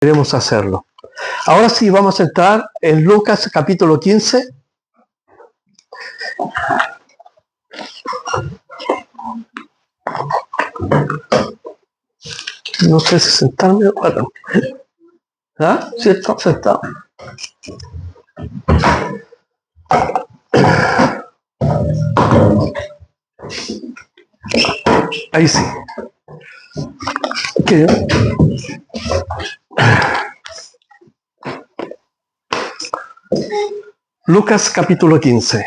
queremos hacerlo. Ahora sí, vamos a entrar en Lucas capítulo 15. No sé si sentarme o no. ¿Ah? Sí, está sentado. Ahí sí. ¿Qué? Lucas capítulo 15.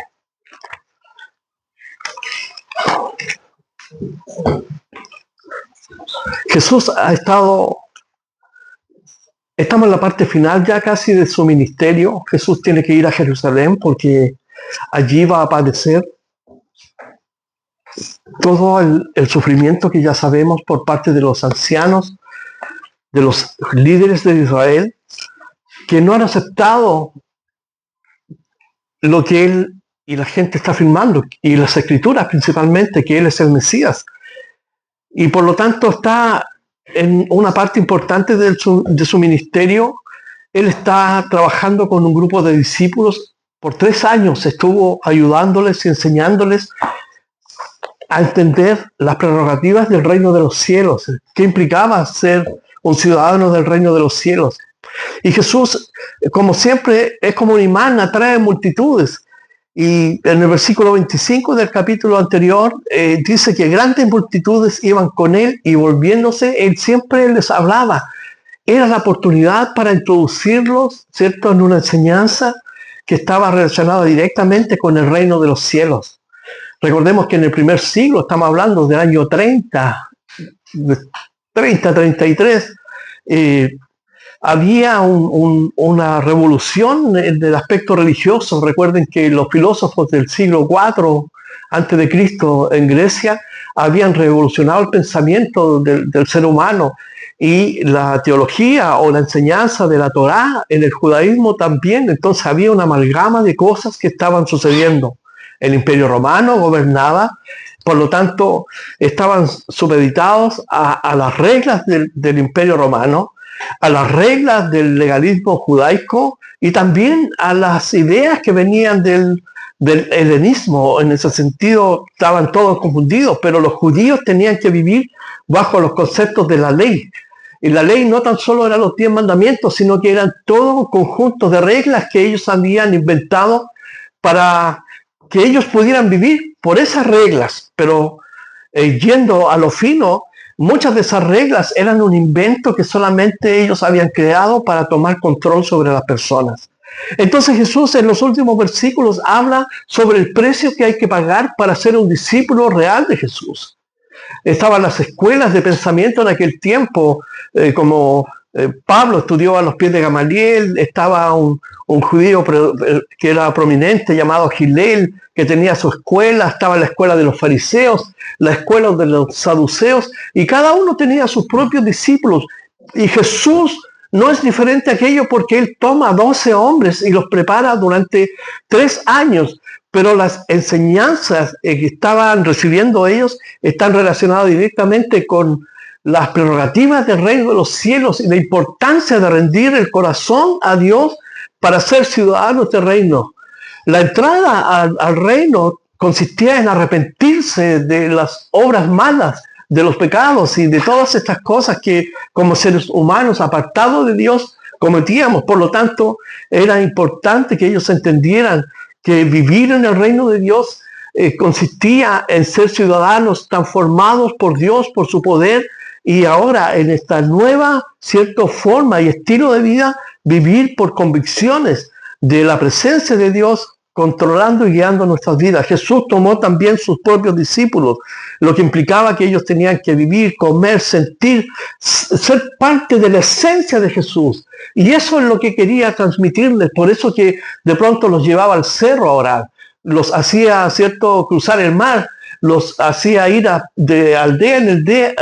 Jesús estamos en la parte final ya casi de su ministerio. Jesús tiene que ir a Jerusalén porque allí va a padecer todo el sufrimiento que ya sabemos por parte de los ancianos, de los líderes de Israel, que no han aceptado lo que él y la gente está afirmando, y las escrituras principalmente, que él es el Mesías. Y por lo tanto está en una parte importante de su ministerio. Él está trabajando con un grupo de discípulos. Por 3 años estuvo ayudándoles y enseñándoles a entender las prerrogativas del reino de los cielos, qué implicaba ser un ciudadano del reino de los cielos. Y Jesús, como siempre, es como un imán, atrae multitudes. Y en el versículo 25 del capítulo anterior dice que grandes multitudes iban con él y volviéndose, él siempre les hablaba. Era la oportunidad para introducirlos, ¿cierto?, en una enseñanza que estaba relacionada directamente con el reino de los cielos. Recordemos que en el primer siglo, estamos hablando del año 33, había una revolución del aspecto religioso. Recuerden que los filósofos del siglo IV antes de Cristo en Grecia habían revolucionado el pensamiento del ser humano, y la teología o la enseñanza de la Torá en el judaísmo también. Entonces había una amalgama de cosas que estaban sucediendo. El Imperio Romano gobernaba, por lo tanto estaban supeditados a las reglas del Imperio Romano, a las reglas del legalismo judaico y también a las ideas que venían del helenismo. En ese sentido estaban todos confundidos, pero los judíos tenían que vivir bajo los conceptos de la ley. Y la ley no tan solo eran los 10 mandamientos, sino que eran todo conjuntos de reglas que ellos habían inventado para que ellos pudieran vivir por esas reglas. Pero yendo a lo fino, muchas de esas reglas eran un invento que solamente ellos habían creado para tomar control sobre las personas. Entonces Jesús en los últimos versículos habla sobre el precio que hay que pagar para ser un discípulo real de Jesús. Estaban las escuelas de pensamiento en aquel tiempo, como Pablo estudió a los pies de Gamaliel. Estaba un judío que era prominente llamado Gilel, que tenía su escuela. Estaba la escuela de los fariseos, la escuela de los saduceos, y cada uno tenía sus propios discípulos. Y Jesús no es diferente a aquello, porque él toma 12 hombres y los prepara durante 3 años. Pero las enseñanzas que estaban recibiendo ellos están relacionadas directamente con las prerrogativas del reino de los cielos y la importancia de rendir el corazón a Dios para ser ciudadanos del reino. La entrada al reino consistía en arrepentirse de las obras malas, de los pecados y de todas estas cosas que como seres humanos apartados de Dios cometíamos. Por lo tanto, era importante que ellos entendieran que vivir en el reino de Dios consistía en ser ciudadanos transformados por Dios, por su poder, y ahora en esta nueva, cierta forma y estilo de vida, vivir por convicciones de la presencia de Dios controlando y guiando nuestras vidas. Jesús tomó también sus propios discípulos, lo que implicaba que ellos tenían que vivir, comer, sentir, ser parte de la esencia de Jesús. Y eso es lo que quería transmitirles. Por eso que de pronto los llevaba al cerro a orar, los hacía, ¿cierto?, cruzar el mar, los hacía ir de aldea en aldea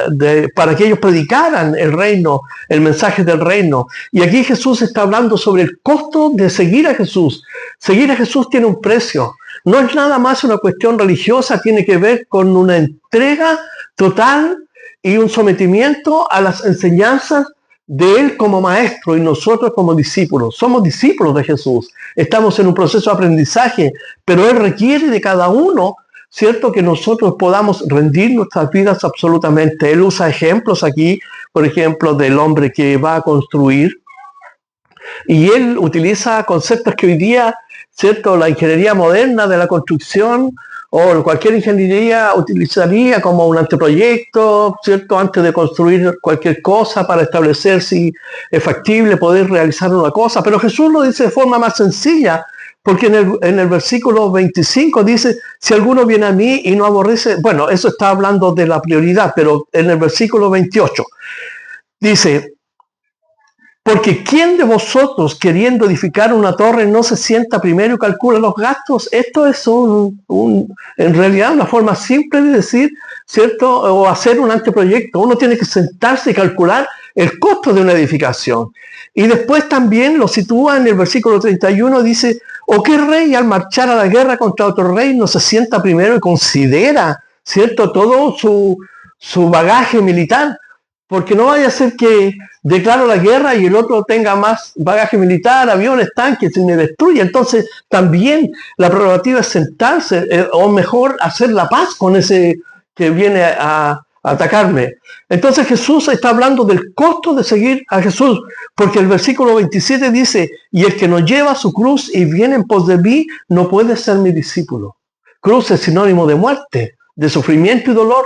para que ellos predicaran el reino, el mensaje del reino. Y aquí Jesús está hablando sobre el costo de seguir a Jesús. Seguir a Jesús tiene un precio. No es nada más una cuestión religiosa, tiene que ver con una entrega total y un sometimiento a las enseñanzas de Él como maestro y nosotros como discípulos. Somos discípulos de Jesús. Estamos en un proceso de aprendizaje, pero Él requiere de cada uno, ¿cierto?, que nosotros podamos rendir nuestras vidas absolutamente. Él usa ejemplos aquí, por ejemplo, del hombre que va a construir, y Él utiliza conceptos que hoy día, ¿cierto?, la ingeniería moderna de la construcción o cualquier ingeniería utilizaría como un anteproyecto, ¿cierto?, antes de construir cualquier cosa para establecer si es factible poder realizar una cosa. Pero Jesús lo dice de forma más sencilla, porque en el versículo 25 dice, si alguno viene a mí y no aborrece, bueno, eso está hablando de la prioridad, pero en el versículo 28 dice, porque ¿quién de vosotros queriendo edificar una torre no se sienta primero y calcula los gastos? Esto es en realidad una forma simple de decir, ¿cierto? O hacer un anteproyecto. Uno tiene que sentarse y calcular el costo de una edificación. Y después también lo sitúa en el versículo 31, dice, ¿o qué rey al marchar a la guerra contra otro rey no se sienta primero y considera, ¿cierto?, todo su bagaje militar? Porque no vaya a ser que declaro la guerra y el otro tenga más bagaje militar, aviones, tanques, y me destruye. Entonces, también la prerrogativa es sentarse, o mejor, hacer la paz con ese que viene a atacarme. Entonces, Jesús está hablando del costo de seguir a Jesús, porque el versículo 27 dice, y el que no lleva su cruz y viene en pos de mí, no puede ser mi discípulo. Cruz es sinónimo de muerte, de sufrimiento y dolor.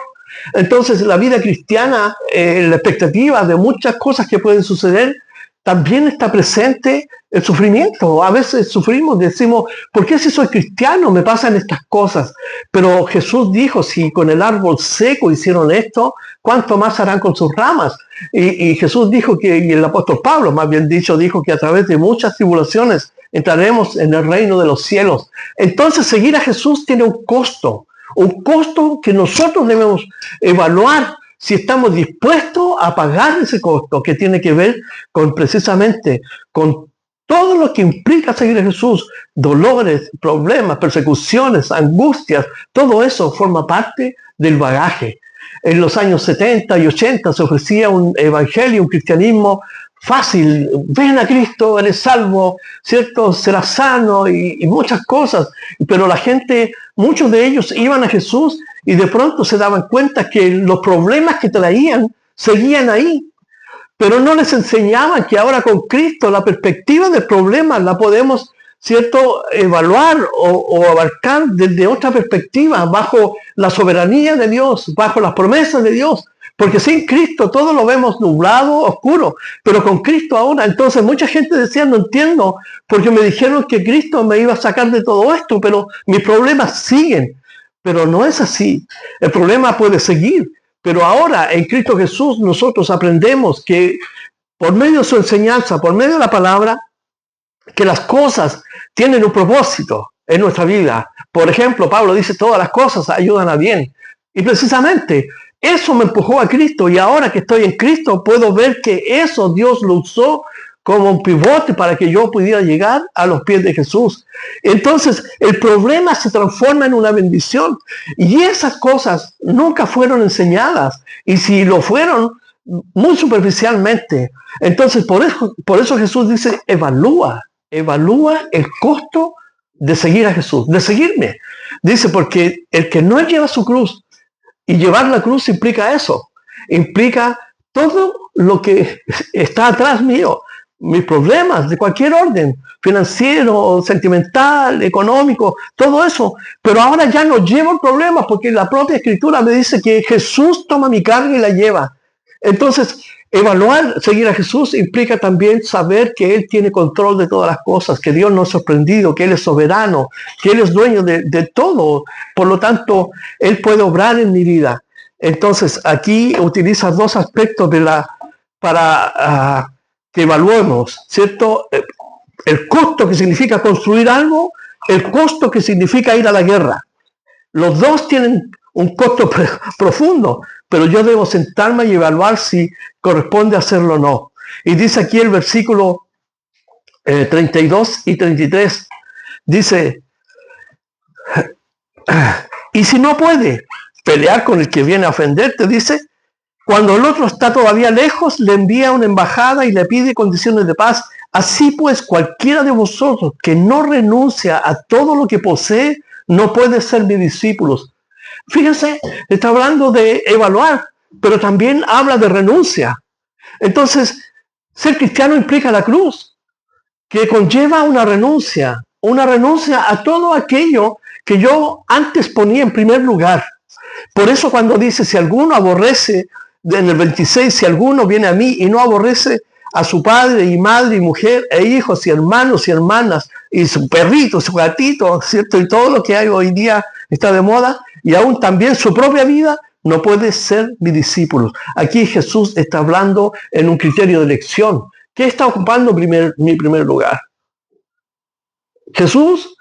Entonces la vida cristiana, la expectativa de muchas cosas que pueden suceder, también está presente el sufrimiento. A veces sufrimos, decimos, ¿por qué si soy cristiano me pasan estas cosas? Pero Jesús dijo, si con el árbol seco hicieron esto, ¿cuánto más harán con sus ramas? Y Jesús dijo que, y el apóstol Pablo más bien dicho, dijo que a través de muchas tribulaciones entraremos en el reino de los cielos. Entonces seguir a Jesús tiene un costo que nosotros debemos evaluar si estamos dispuestos a pagar ese costo, que tiene que ver con precisamente con todo lo que implica seguir a Jesús, dolores, problemas, persecuciones, angustias, todo eso forma parte del bagaje. En los años 70 y 80 se ofrecía un evangelio, un cristianismo fácil, ven a Cristo, eres salvo, ¿cierto? Serás sano y muchas cosas. Pero la gente, muchos de ellos iban a Jesús y de pronto se daban cuenta que los problemas que traían seguían ahí. Pero no les enseñaban que ahora con Cristo la perspectiva del problema la podemos, ¿cierto?, evaluar o abarcar desde otra perspectiva, bajo la soberanía de Dios, bajo las promesas de Dios. Porque sin Cristo todo lo vemos nublado, oscuro, pero con Cristo ahora. Entonces mucha gente decía, no entiendo, porque me dijeron que Cristo me iba a sacar de todo esto, pero mis problemas siguen. Pero no es así. El problema puede seguir. Pero ahora en Cristo Jesús nosotros aprendemos que por medio de su enseñanza, por medio de la palabra, que las cosas tienen un propósito en nuestra vida. Por ejemplo, Pablo dice, todas las cosas ayudan a bien. Y precisamente eso me empujó a Cristo, y ahora que estoy en Cristo puedo ver que eso Dios lo usó como un pivote para que yo pudiera llegar a los pies de Jesús. Entonces el problema se transforma en una bendición, y esas cosas nunca fueron enseñadas, y si lo fueron, muy superficialmente. Entonces por eso Jesús dice, evalúa el costo de seguir a Jesús, de seguirme. Dice, porque el que no lleva su cruz, y llevar la cruz implica eso, implica todo lo que está atrás mío, mis problemas de cualquier orden, financiero, sentimental, económico, todo eso. Pero ahora ya no llevo problemas, porque la propia Escritura me dice que Jesús toma mi carga y la lleva. Entonces, evaluar, seguir a Jesús implica también saber que Él tiene control de todas las cosas, que Dios no es sorprendido, que Él es soberano, que Él es dueño de todo. Por lo tanto, Él puede obrar en mi vida. Entonces, aquí utiliza dos aspectos para que evaluemos, ¿cierto? El costo que significa construir algo, el costo que significa ir a la guerra. Los dos tienen un costo profundo, pero yo debo sentarme y evaluar si corresponde hacerlo o no. Y dice aquí el versículo 32 y 33, dice, y si no puede pelear con el que viene a ofenderte, dice, Cuando el otro está todavía lejos, le envía una embajada y le pide condiciones de paz. Así pues, cualquiera de vosotros que no renuncia a todo lo que posee, no puede ser mis discípulos. Fíjense, está hablando de evaluar, pero también habla de renuncia. Entonces, ser cristiano implica la cruz, que conlleva una renuncia a todo aquello que yo antes ponía en primer lugar. Por eso cuando dice, si alguno aborrece, en el 26, si alguno viene a mí y no aborrece a su padre y madre y mujer e hijos y hermanos y hermanas y su perrito, su gatito, ¿cierto? Y todo lo que hay hoy día está de moda, y aún también su propia vida, no puede ser mi discípulo. Aquí Jesús está hablando en un criterio de elección. ¿Qué está ocupando mi primer lugar? Jesús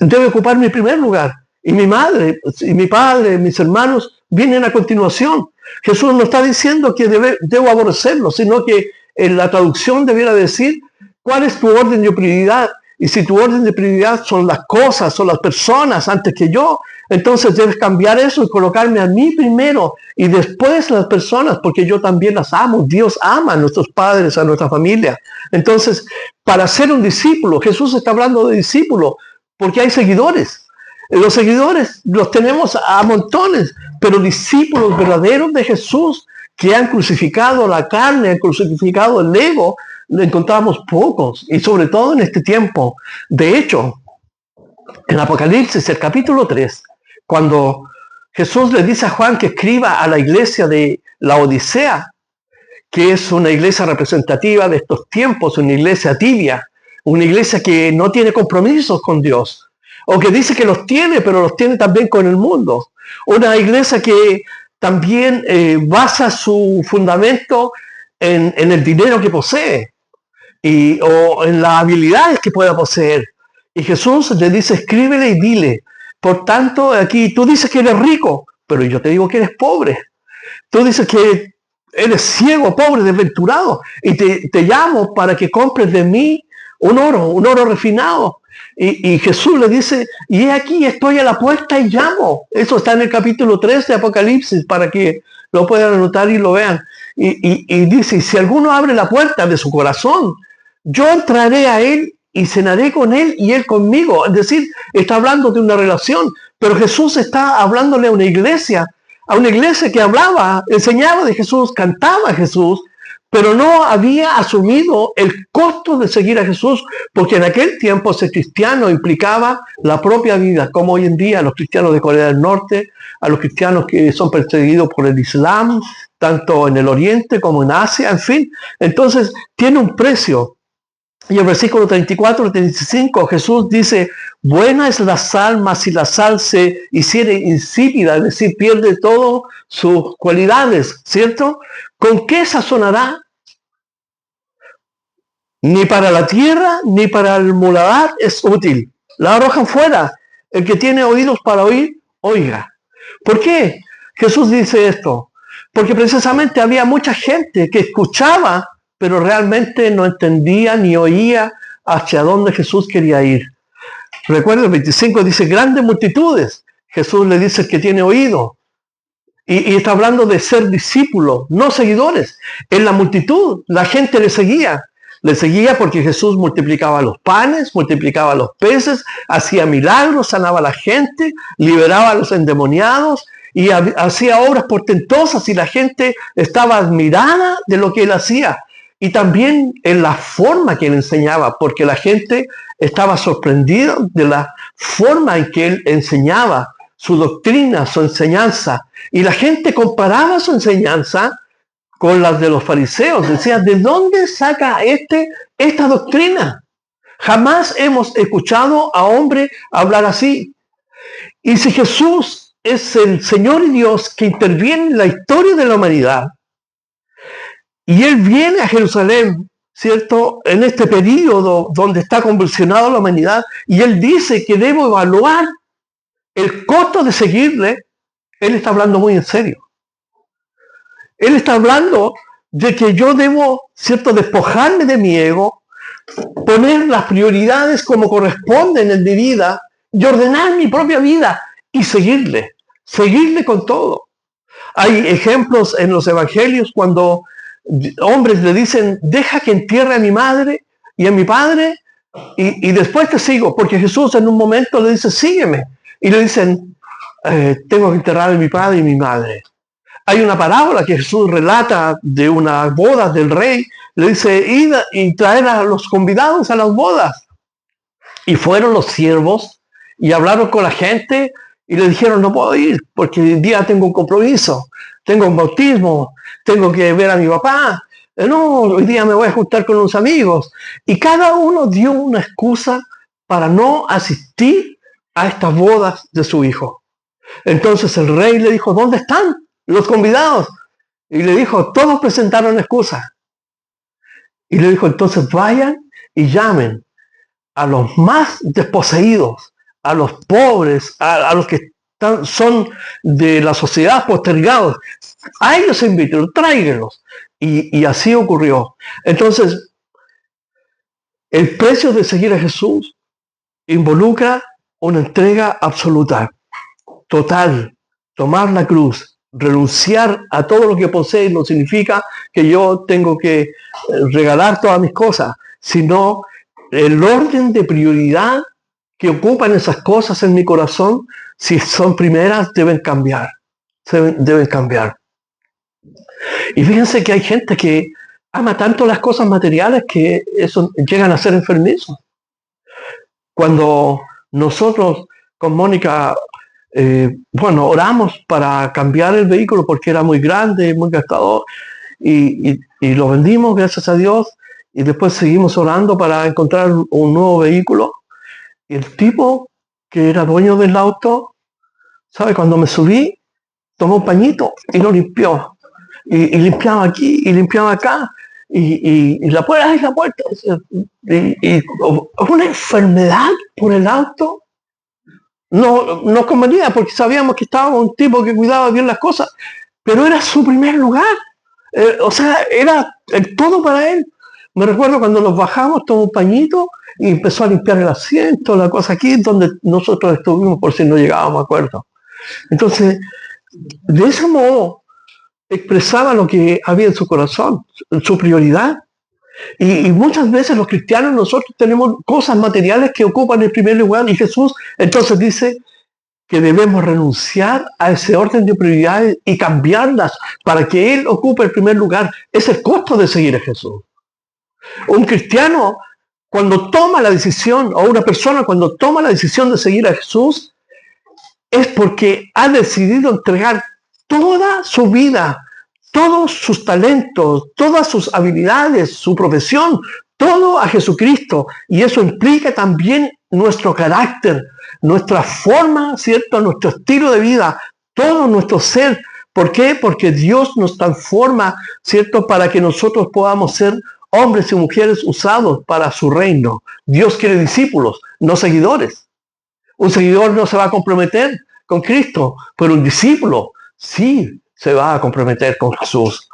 debe ocupar mi primer lugar. Y mi madre, y mi padre, mis hermanos vienen a continuación. Jesús no está diciendo que debo aborrecerlo, sino que en la traducción debiera decir cuál es tu orden de prioridad. Y si tu orden de prioridad son las cosas, son las personas antes que yo, entonces debes cambiar eso y colocarme a mí primero y después las personas, porque yo también las amo. Dios ama a nuestros padres, a nuestra familia. Entonces, para ser un discípulo, Jesús está hablando de discípulo, porque hay seguidores. Los seguidores los tenemos a montones, pero discípulos verdaderos de Jesús que han crucificado la carne, han crucificado el ego, lo encontramos pocos, y sobre todo en este tiempo. De hecho, en Apocalipsis, el capítulo 3, cuando Jesús le dice a Juan que escriba a la iglesia de la Odisea, que es una iglesia representativa de estos tiempos, una iglesia tibia, una iglesia que no tiene compromisos con Dios, o que dice que los tiene, pero los tiene también con el mundo. Una iglesia que también basa su fundamento en el dinero que posee o en las habilidades que pueda poseer. Y Jesús le dice, escríbele y dile, por tanto, aquí tú dices que eres rico, pero yo te digo que eres pobre. Tú dices que eres ciego, pobre, desventurado, y te llamo para que compres de mí un oro refinado. Y Jesús le dice, y he aquí, estoy a la puerta y llamo. Eso está en el capítulo 3 de Apocalipsis, para que lo puedan anotar y lo vean. Y dice, si alguno abre la puerta de su corazón, yo entraré a él y cenaré con él y él conmigo. Es decir, está hablando de una relación, pero Jesús está hablándole a una iglesia que hablaba, enseñaba de Jesús, cantaba a Jesús, pero no había asumido el costo de seguir a Jesús, porque en aquel tiempo ser cristiano implicaba la propia vida, como hoy en día a los cristianos de Corea del Norte, a los cristianos que son perseguidos por el Islam, tanto en el Oriente como en Asia, en fin. Entonces, tiene un precio. Y el versículo 34 y 35, Jesús dice, buena es la sal, mas si la sal se hiciere insípida, es decir, pierde todas sus cualidades, ¿cierto? ¿Con qué sazonará? Ni para la tierra, ni para el muladar es útil. La arrojan fuera. El que tiene oídos para oír, oiga. ¿Por qué Jesús dice esto? Porque precisamente había mucha gente que escuchaba, pero realmente no entendía ni oía hacia dónde Jesús quería ir. Recuerda, el 25 dice, grandes multitudes. Jesús le dice que tiene oído. Y está hablando de ser discípulo, no seguidores. En la multitud, la gente le seguía. Le seguía porque Jesús multiplicaba los panes, multiplicaba los peces, hacía milagros, sanaba a la gente, liberaba a los endemoniados y hacía obras portentosas, y la gente estaba admirada de lo que él hacía. Y también en la forma que él enseñaba, porque la gente estaba sorprendida de la forma en que él enseñaba, su doctrina, su enseñanza. Y la gente comparaba su enseñanza con las de los fariseos. Decía, ¿de dónde saca esta doctrina? Jamás hemos escuchado a hombre hablar así. Y si Jesús es el Señor y Dios que interviene en la historia de la humanidad, y Él viene a Jerusalén, ¿cierto? En este periodo donde está convulsionada la humanidad, y Él dice que debo evaluar el costo de seguirle. Él está hablando muy en serio. Él está hablando de que yo debo, ¿cierto?, despojarme de mi ego, poner las prioridades como corresponden en mi vida y ordenar mi propia vida y seguirle con todo. Hay ejemplos en los evangelios cuando hombres le dicen, deja que entierre a mi madre y a mi padre y después te sigo, porque Jesús en un momento le dice, sígueme. Y le dicen, tengo que enterrar a mi padre y mi madre. Hay una parábola que Jesús relata de unas bodas del rey. Le dice, id y traer a los convidados a las bodas. Y fueron los siervos y hablaron con la gente y le dijeron, no puedo ir porque hoy día tengo un compromiso, tengo un bautismo, tengo que ver a mi papá. No, hoy día me voy a juntar con unos amigos. Y cada uno dio una excusa para no asistir a estas bodas de su hijo. Entonces el rey le dijo, ¿dónde están los convidados? Y le dijo, todos presentaron excusas. Y le dijo, entonces vayan y llamen a los más desposeídos, a los pobres, a los que son de la sociedad postergados. A ellos inviten, tráiganlos. Y así ocurrió. Entonces, el precio de seguir a Jesús involucra una entrega absoluta, total, tomar la cruz, renunciar a todo lo que posee. No significa que yo tengo que regalar todas mis cosas, sino el orden de prioridad que ocupan esas cosas en mi corazón, si son primeras, deben cambiar. Deben cambiar. Y fíjense que hay gente que ama tanto las cosas materiales que eso llegan a ser enfermizos. Cuando nosotros con Mónica, oramos para cambiar el vehículo porque era muy grande, muy gastador, y lo vendimos, gracias a Dios, y después seguimos orando para encontrar un nuevo vehículo. Y el tipo que era dueño del auto, ¿sabe? Cuando me subí, tomó un pañito y lo limpió. Y limpiaba aquí y limpiaba acá. Y la puerta, ¡ay, la puerta! Y una enfermedad por el auto. No nos convenía porque sabíamos que estaba un tipo que cuidaba bien las cosas, pero era su primer lugar. Era el todo para él. Me recuerdo cuando nos bajamos, tomó un pañito y empezó a limpiar el asiento, la cosa aquí, donde nosotros estuvimos por si no llegábamos a acuerdo. Entonces, de ese modo, expresaba lo que había en su corazón, su prioridad. Y muchas veces los cristianos, nosotros tenemos cosas materiales que ocupan el primer lugar, y Jesús entonces dice que debemos renunciar a ese orden de prioridades y cambiarlas para que Él ocupe el primer lugar. Es el costo de seguir a Jesús. Un cristiano, cuando toma la decisión, o una persona cuando toma la decisión de seguir a Jesús, es porque ha decidido entregar toda su vida, todos sus talentos, todas sus habilidades, su profesión, todo a Jesucristo. Y eso implica también nuestro carácter, nuestra forma, ¿cierto? Nuestro estilo de vida, todo nuestro ser. ¿Por qué? Porque Dios nos transforma, ¿cierto? Para que nosotros podamos ser hombres y mujeres usados para su reino. Dios quiere discípulos, no seguidores. Un seguidor no se va a comprometer con Cristo, pero un discípulo sí se va a comprometer con Jesús.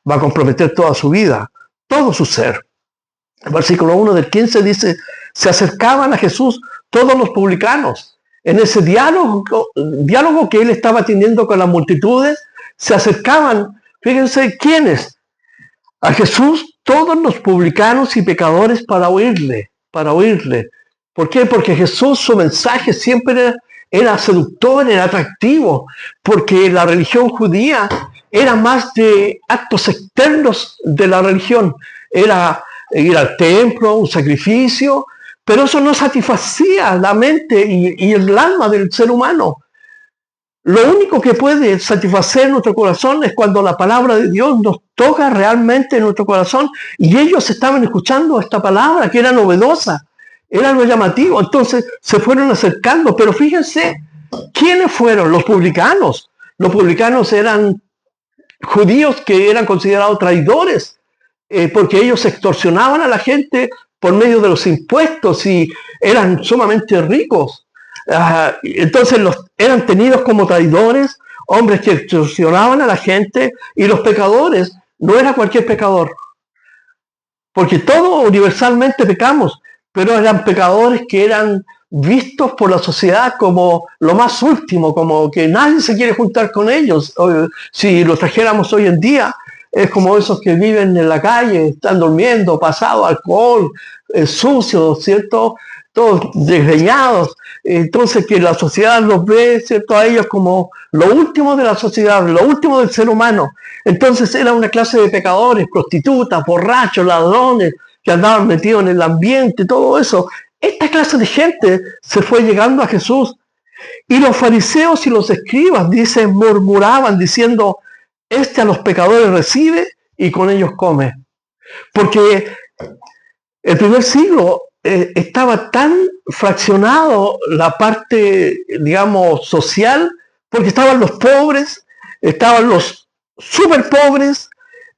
Va a comprometer toda su vida, todo su ser. El versículo 1 del 15 dice, se acercaban a Jesús todos los publicanos. En ese diálogo que él estaba teniendo con las multitudes, se acercaban, fíjense, ¿quiénes? A Jesús todos los publicanos y pecadores para oírle. ¿Por qué? Porque Jesús, su mensaje siempre era seductor, era atractivo, porque la religión judía era más de actos externos de la religión. Era ir al templo, un sacrificio, pero eso no satisfacía la mente y el alma del ser humano. Lo único que puede satisfacer nuestro corazón es cuando la palabra de Dios nos toca realmente en nuestro corazón, y ellos estaban escuchando esta palabra que era novedosa, era lo llamativo, entonces se fueron acercando. Pero fíjense, ¿quiénes fueron? Los publicanos. Los publicanos eran judíos que eran considerados traidores, porque ellos extorsionaban a la gente por medio de los impuestos y eran sumamente ricos. Entonces eran tenidos como traidores, hombres que extorsionaban a la gente. Y los pecadores no era cualquier pecador, porque todos universalmente pecamos, pero eran pecadores que eran vistos por la sociedad como lo más último, como que nadie se quiere juntar con ellos. Si los trajéramos hoy en día, es como esos que viven en la calle, están durmiendo, pasado alcohol, sucios, ¿cierto? Todos desgreñados. Entonces que la sociedad los ve, ¿cierto? A ellos como lo último de la sociedad, lo último del ser humano. Entonces era una clase de pecadores, prostitutas, borrachos, ladrones, que andaban metidos en el ambiente, todo eso. Esta clase de gente se fue llegando a Jesús. Y los fariseos y los escribas, dicen, murmuraban diciendo, este a los pecadores recibe y con ellos come. Porque el primer siglo estaba tan fraccionado la parte, digamos, social, porque estaban los pobres, estaban los súper pobres,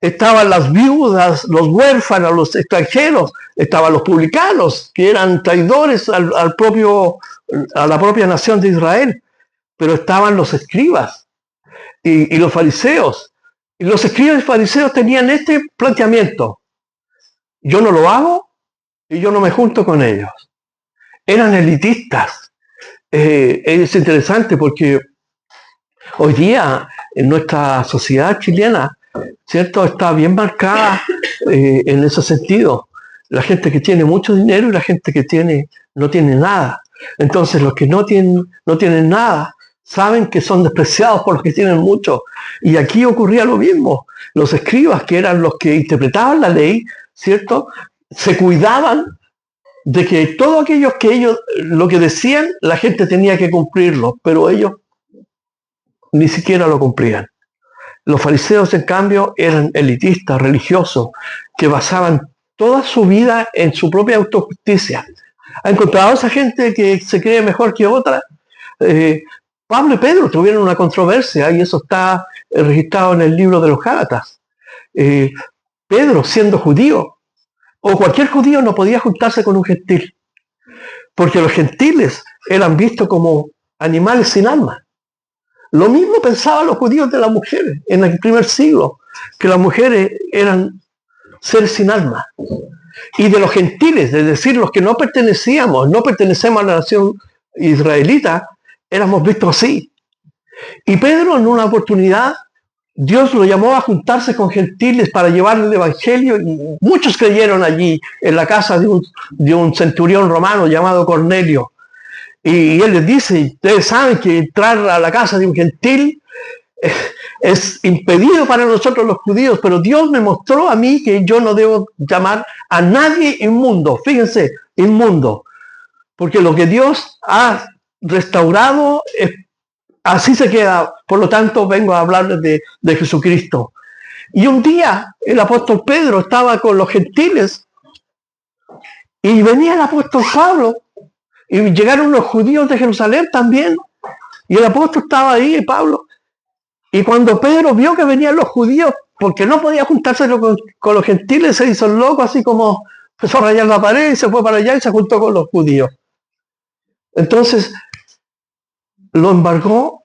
estaban las viudas, los huérfanos, los extranjeros, estaban los publicanos, que eran traidores a la propia nación de Israel, pero estaban los escribas y los fariseos. Y los escribas y fariseos tenían este planteamiento: yo no lo hago y yo no me junto con ellos. Eran elitistas. Es interesante porque hoy día en nuestra sociedad chilena, ¿cierto?, está bien marcada en ese sentido. La gente que tiene mucho dinero y la gente que no tiene nada. Entonces los que no tienen nada saben que son despreciados por los que tienen mucho. Y aquí ocurría lo mismo. Los escribas, que eran los que interpretaban la ley, ¿cierto?, se cuidaban de que todo aquello que ellos, lo que decían, la gente tenía que cumplirlo, pero ellos ni siquiera lo cumplían. Los fariseos, en cambio, eran elitistas, religiosos, que basaban toda su vida en su propia autojusticia. ¿Ha encontrado esa gente que se cree mejor que otra? Pablo y Pedro tuvieron una controversia y eso está registrado en el libro de los Gálatas. Pedro, siendo judío, o cualquier judío, no podía juntarse con un gentil, porque los gentiles eran vistos como animales sin alma. Lo mismo pensaban los judíos de las mujeres en el primer siglo, que las mujeres eran seres sin alma. Y de los gentiles, es decir, los que no pertenecemos a la nación israelita, éramos vistos así. Y Pedro, en una oportunidad, Dios lo llamó a juntarse con gentiles para llevarle el evangelio, y muchos creyeron allí, en la casa de un centurión romano llamado Cornelio. Y él les dice, ustedes saben que entrar a la casa de un gentil es impedido para nosotros los judíos, pero Dios me mostró a mí que yo no debo llamar a nadie inmundo. Fíjense, inmundo. Porque lo que Dios ha restaurado, así se queda. Por lo tanto, vengo a hablarles de Jesucristo. Y un día el apóstol Pedro estaba con los gentiles y venía el apóstol Pablo. Y llegaron los judíos de Jerusalén también. Y el apóstol estaba ahí, Pablo. Y cuando Pedro vio que venían los judíos, porque no podía juntarse con los gentiles, se hizo el loco, así como empezó a rayar la pared y se fue para allá y se juntó con los judíos. Entonces, lo embargó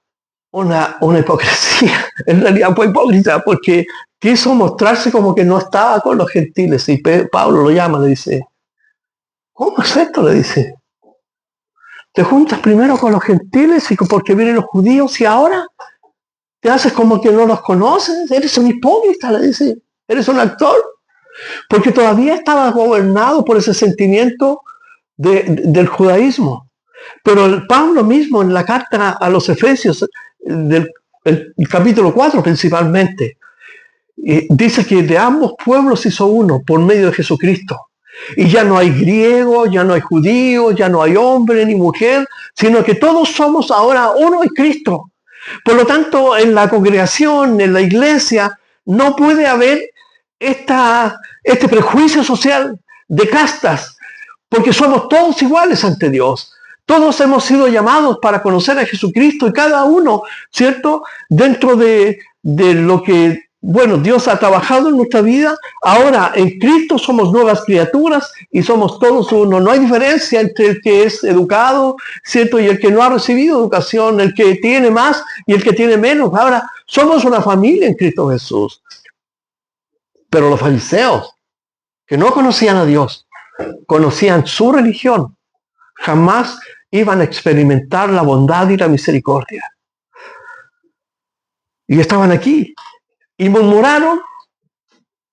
una hipocresía. En realidad fue hipócrita porque quiso mostrarse como que no estaba con los gentiles. Y Pablo lo llama, le dice, ¿cómo es esto? Le dice. Te juntas primero con los gentiles y porque vienen los judíos y ahora te haces como que no los conoces. Eres un hipócrita, le dice. Eres un actor. Porque todavía estaba gobernado por ese sentimiento del judaísmo. Pero el Pablo mismo en la carta a los Efesios, el capítulo 4 principalmente, dice que de ambos pueblos hizo uno por medio de Jesucristo. Y ya no hay griego, ya no hay judío, ya no hay hombre ni mujer, sino que todos somos ahora uno en Cristo. Por lo tanto, en la congregación, en la iglesia, no puede haber este prejuicio social de castas, porque somos todos iguales ante Dios. Todos hemos sido llamados para conocer a Jesucristo y cada uno, ¿cierto?, dentro de lo que, bueno, Dios ha trabajado en nuestra vida. Ahora en Cristo somos nuevas criaturas y somos todos uno. No hay diferencia entre el que es educado, ¿cierto?, y el que no ha recibido educación, el que tiene más y el que tiene menos. Ahora somos una familia en Cristo Jesús. Pero los fariseos, que no conocían a Dios, conocían su religión, jamás iban a experimentar la bondad y la misericordia. Y estaban aquí. Y murmuraron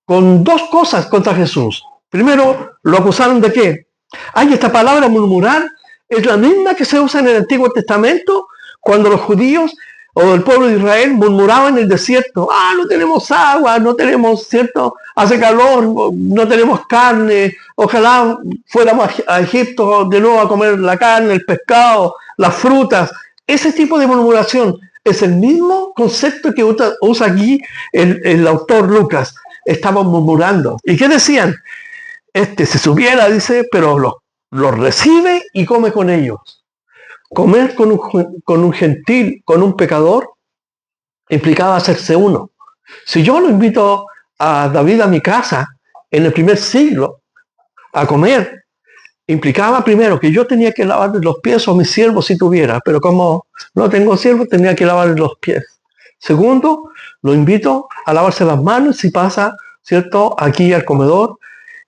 con dos cosas contra Jesús. Primero, lo acusaron de qué. Esta palabra murmurar es la misma que se usa en el Antiguo Testamento cuando los judíos o el pueblo de Israel murmuraban en el desierto. No tenemos agua, no tenemos, ¿cierto? Hace calor, no tenemos carne. Ojalá fuéramos a Egipto de nuevo a comer la carne, el pescado, las frutas. Ese tipo de murmuración es el mismo concepto que usa aquí el autor Lucas. Estaban murmurando. ¿Y qué decían? Si subiera, dice, pero los recibe y come con ellos. Comer con un gentil, con un pecador, implicaba hacerse uno. Si yo lo invito a David a mi casa en el primer siglo a comer, implicaba primero que yo tenía que lavarle los pies a mis siervos si tuviera, pero como no tengo siervos, tenía que lavarle los pies. Segundo, lo invito a lavarse las manos si pasa, ¿cierto?, aquí al comedor.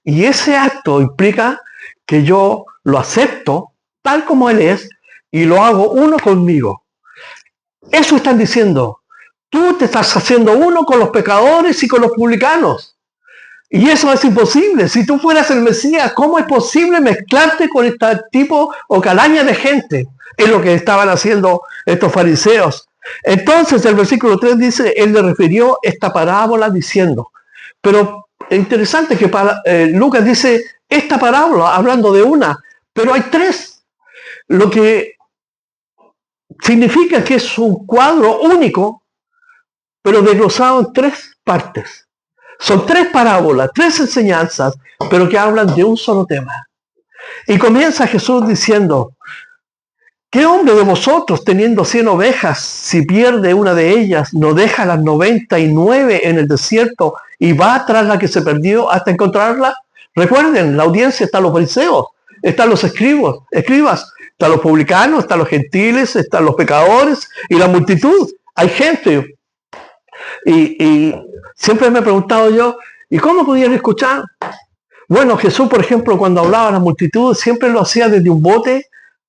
Y ese acto implica que yo lo acepto tal como él es y lo hago uno conmigo. Eso están diciendo. Tú te estás haciendo uno con los pecadores y con los publicanos. Y eso es imposible. Si tú fueras el Mesías, ¿cómo es posible mezclarte con este tipo o calaña de gente? Es lo que estaban haciendo estos fariseos. Entonces el versículo 3 dice, él le refirió esta parábola diciendo. Pero es interesante que Lucas dice esta parábola hablando de una, pero hay tres. Lo que significa que es un cuadro único, pero desglosado en tres partes. Son tres parábolas, tres enseñanzas, pero que hablan de un solo tema. Y comienza Jesús diciendo, ¿qué hombre de vosotros, teniendo 100 ovejas, si pierde una de ellas, no deja las 99 en el desierto y va tras la que se perdió hasta encontrarla? Recuerden, la audiencia están los fariseos, están los escribas, están los publicanos, están los gentiles, están los pecadores y la multitud. Hay gente. Y siempre me he preguntado yo, ¿y cómo podían escuchar? Bueno, Jesús, por ejemplo, cuando hablaba a la multitud, siempre lo hacía desde un bote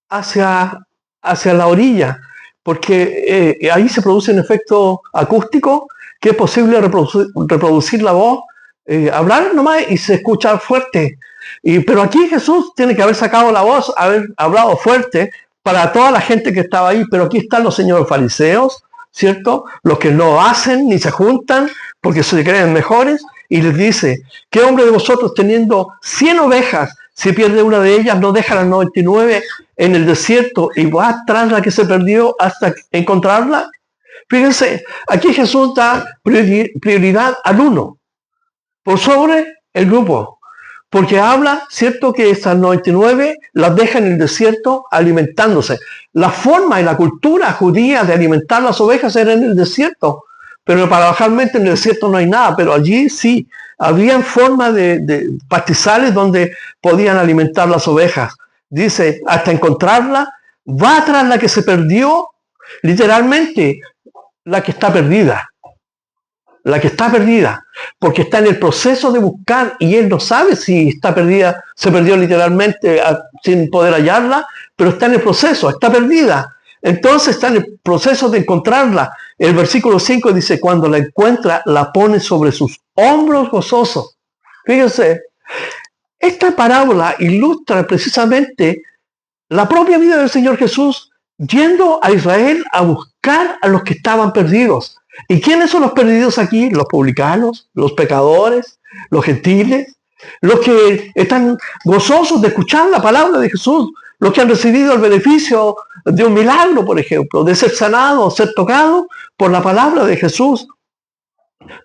hacia la orilla, porque ahí se produce un efecto acústico que es posible reproducir la voz, hablar nomás y se escucha fuerte. Pero aquí Jesús tiene que haber sacado la voz, haber hablado fuerte para toda la gente que estaba ahí, pero aquí están los señores fariseos, ¿cierto? Los que no hacen ni se juntan porque se creen mejores, y les dice, ¿qué hombre de vosotros teniendo 100 ovejas, si pierde una de ellas, no deja las 99 en el desierto y va tras la que se perdió hasta encontrarla? Fíjense, aquí Jesús da prioridad al uno por sobre el grupo, porque habla, cierto, que esas 99 las deja en el desierto alimentándose. La forma y la cultura judía de alimentar las ovejas era en el desierto, pero paradojalmente en el desierto no hay nada, pero allí sí, había forma de pastizales donde podían alimentar las ovejas. Dice, hasta encontrarla, va tras la que se perdió, literalmente, la que está perdida. La que está perdida, porque está en el proceso de buscar y él no sabe si está perdida, se perdió literalmente sin poder hallarla, pero está en el proceso, está perdida. Entonces está en el proceso de encontrarla. El versículo 5 dice, cuando la encuentra, la pone sobre sus hombros gozosos. Fíjense, esta parábola ilustra precisamente la propia vida del Señor Jesús yendo a Israel a buscar a los que estaban perdidos. ¿Y quiénes son los perdidos aquí? Los publicanos, los pecadores, los gentiles, los que están gozosos de escuchar la palabra de Jesús, los que han recibido el beneficio de un milagro, por ejemplo, de ser sanado, ser tocado por la palabra de Jesús.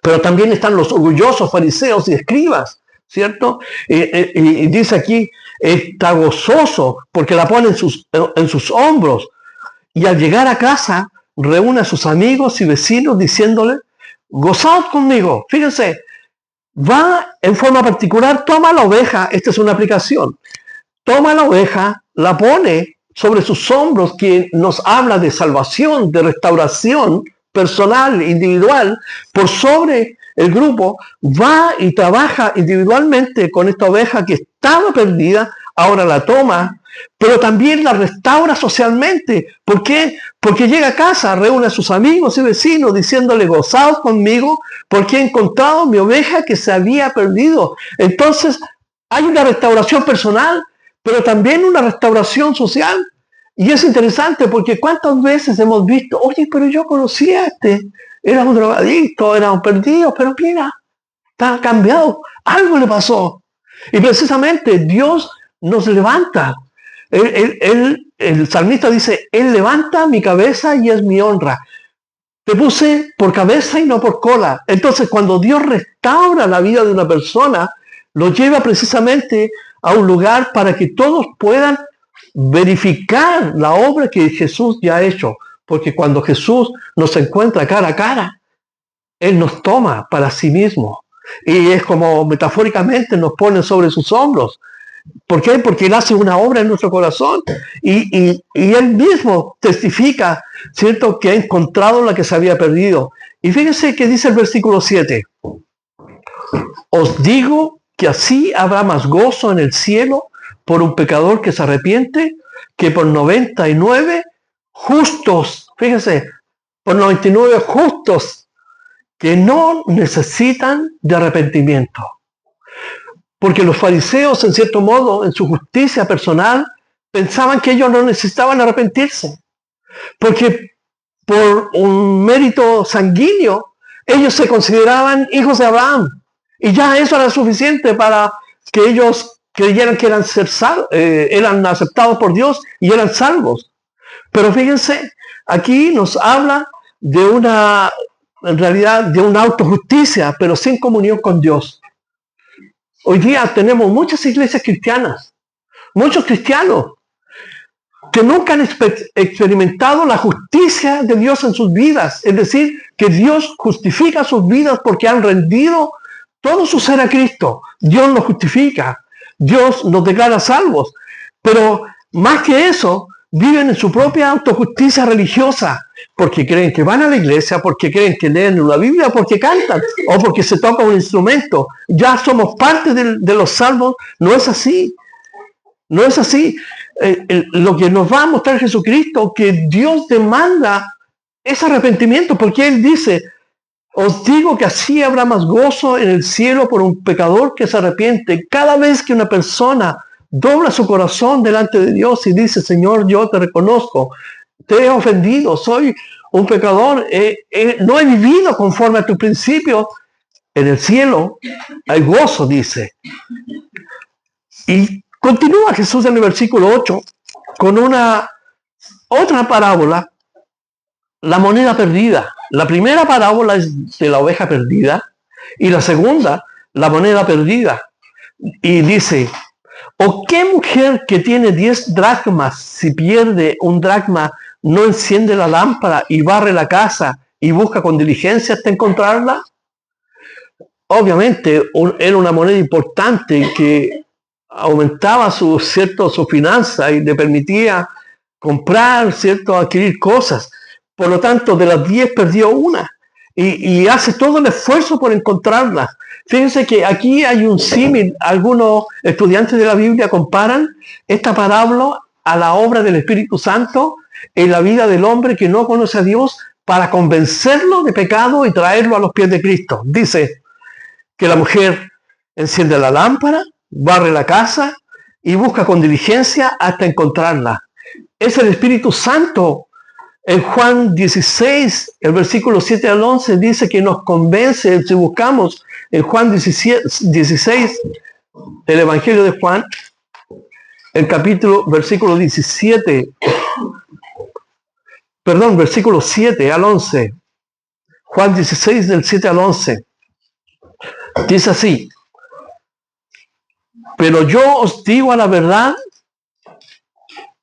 Pero también están los orgullosos fariseos y escribas, ¿cierto? Y dice aquí, está gozoso porque la pone en sus hombros. Y al llegar a casa, reúne a sus amigos y vecinos diciéndole, gozaos conmigo. Fíjense, va en forma particular, toma la oveja, esta es una aplicación, toma la oveja, la pone sobre sus hombros, que nos habla de salvación, de restauración personal, individual, por sobre el grupo, va y trabaja individualmente con esta oveja que estaba perdida ahora la toma, pero también la restaura socialmente. ¿Por qué? Porque llega a casa, reúne a sus amigos y vecinos diciéndole: gozaos conmigo porque he encontrado mi oveja que se había perdido. Entonces hay una restauración personal, pero también una restauración social. Y es interesante porque cuántas veces hemos visto: oye, pero yo conocí a este, era un drogadicto, era un perdido, pero mira, está cambiado, algo le pasó. Y precisamente Dios nos levanta. El salmista dice: Él levanta mi cabeza y es mi honra. Te puse por cabeza y no por cola. Entonces, cuando Dios restaura la vida de una persona, lo lleva precisamente a un lugar para que todos puedan verificar la obra que Jesús ya ha hecho. Porque cuando Jesús nos encuentra cara a cara, Él nos toma para sí mismo. Y es como metafóricamente nos pone sobre sus hombros. ¿Por qué? Porque Él hace una obra en nuestro corazón y Él mismo testifica, ¿cierto?, que ha encontrado la que se había perdido. Y fíjense que dice el versículo 7. Os digo que así habrá más gozo en el cielo por un pecador que se arrepiente que por 99 justos. Fíjense, por 99 justos que no necesitan de arrepentimiento. Porque los fariseos, en cierto modo, en su justicia personal, pensaban que ellos no necesitaban arrepentirse. Porque por un mérito sanguíneo, ellos se consideraban hijos de Abraham. Y ya eso era suficiente para que ellos creyeran que eran aceptados por Dios y eran salvos. Pero fíjense, aquí nos habla de en realidad, de una autojusticia, pero sin comunión con Dios. Hoy día tenemos muchas iglesias cristianas, muchos cristianos que nunca han experimentado la justicia de Dios en sus vidas. Es decir, que Dios justifica sus vidas porque han rendido todo su ser a Cristo. Dios nos justifica, Dios nos declara salvos. Pero más que eso, viven en su propia autojusticia religiosa, porque creen que van a la iglesia, porque creen que leen la Biblia, porque cantan, o porque se toca un instrumento. Ya somos parte de los salvos. No es así. No es así. Lo que nos va a mostrar Jesucristo, que Dios demanda es arrepentimiento, porque Él dice: os digo que así habrá más gozo en el cielo por un pecador que se arrepiente. Cada vez que una persona dobla su corazón delante de Dios y dice: Señor, yo te reconozco, te he ofendido, soy un pecador, no he vivido conforme a tus principios. En el cielo hay gozo, dice. Y continúa Jesús en el versículo 8 con otra parábola, la moneda perdida. La primera parábola es de la oveja perdida y la segunda, la moneda perdida. Y dice: ¿o qué mujer que tiene 10 dracmas, si pierde un dracma, no enciende la lámpara y barre la casa y busca con diligencia hasta encontrarla? Obviamente era una moneda importante que aumentaba su finanza y le permitía comprar, adquirir cosas. Por lo tanto, de las 10 perdió una y hace todo el esfuerzo por encontrarla. Fíjense que aquí hay un símil. Algunos estudiantes de la Biblia comparan esta parábola a la obra del Espíritu Santo en la vida del hombre que no conoce a Dios, para convencerlo de pecado y traerlo a los pies de Cristo. Dice que la mujer enciende la lámpara, barre la casa y busca con diligencia hasta encontrarla. Es el Espíritu Santo. En Juan 16, el versículo 7 al 11, dice que nos convence. Si buscamos en Juan 16, el Evangelio de Juan, el versículo 7 al 11. Juan 16, del 7 al 11. Dice así: pero yo os digo a la verdad,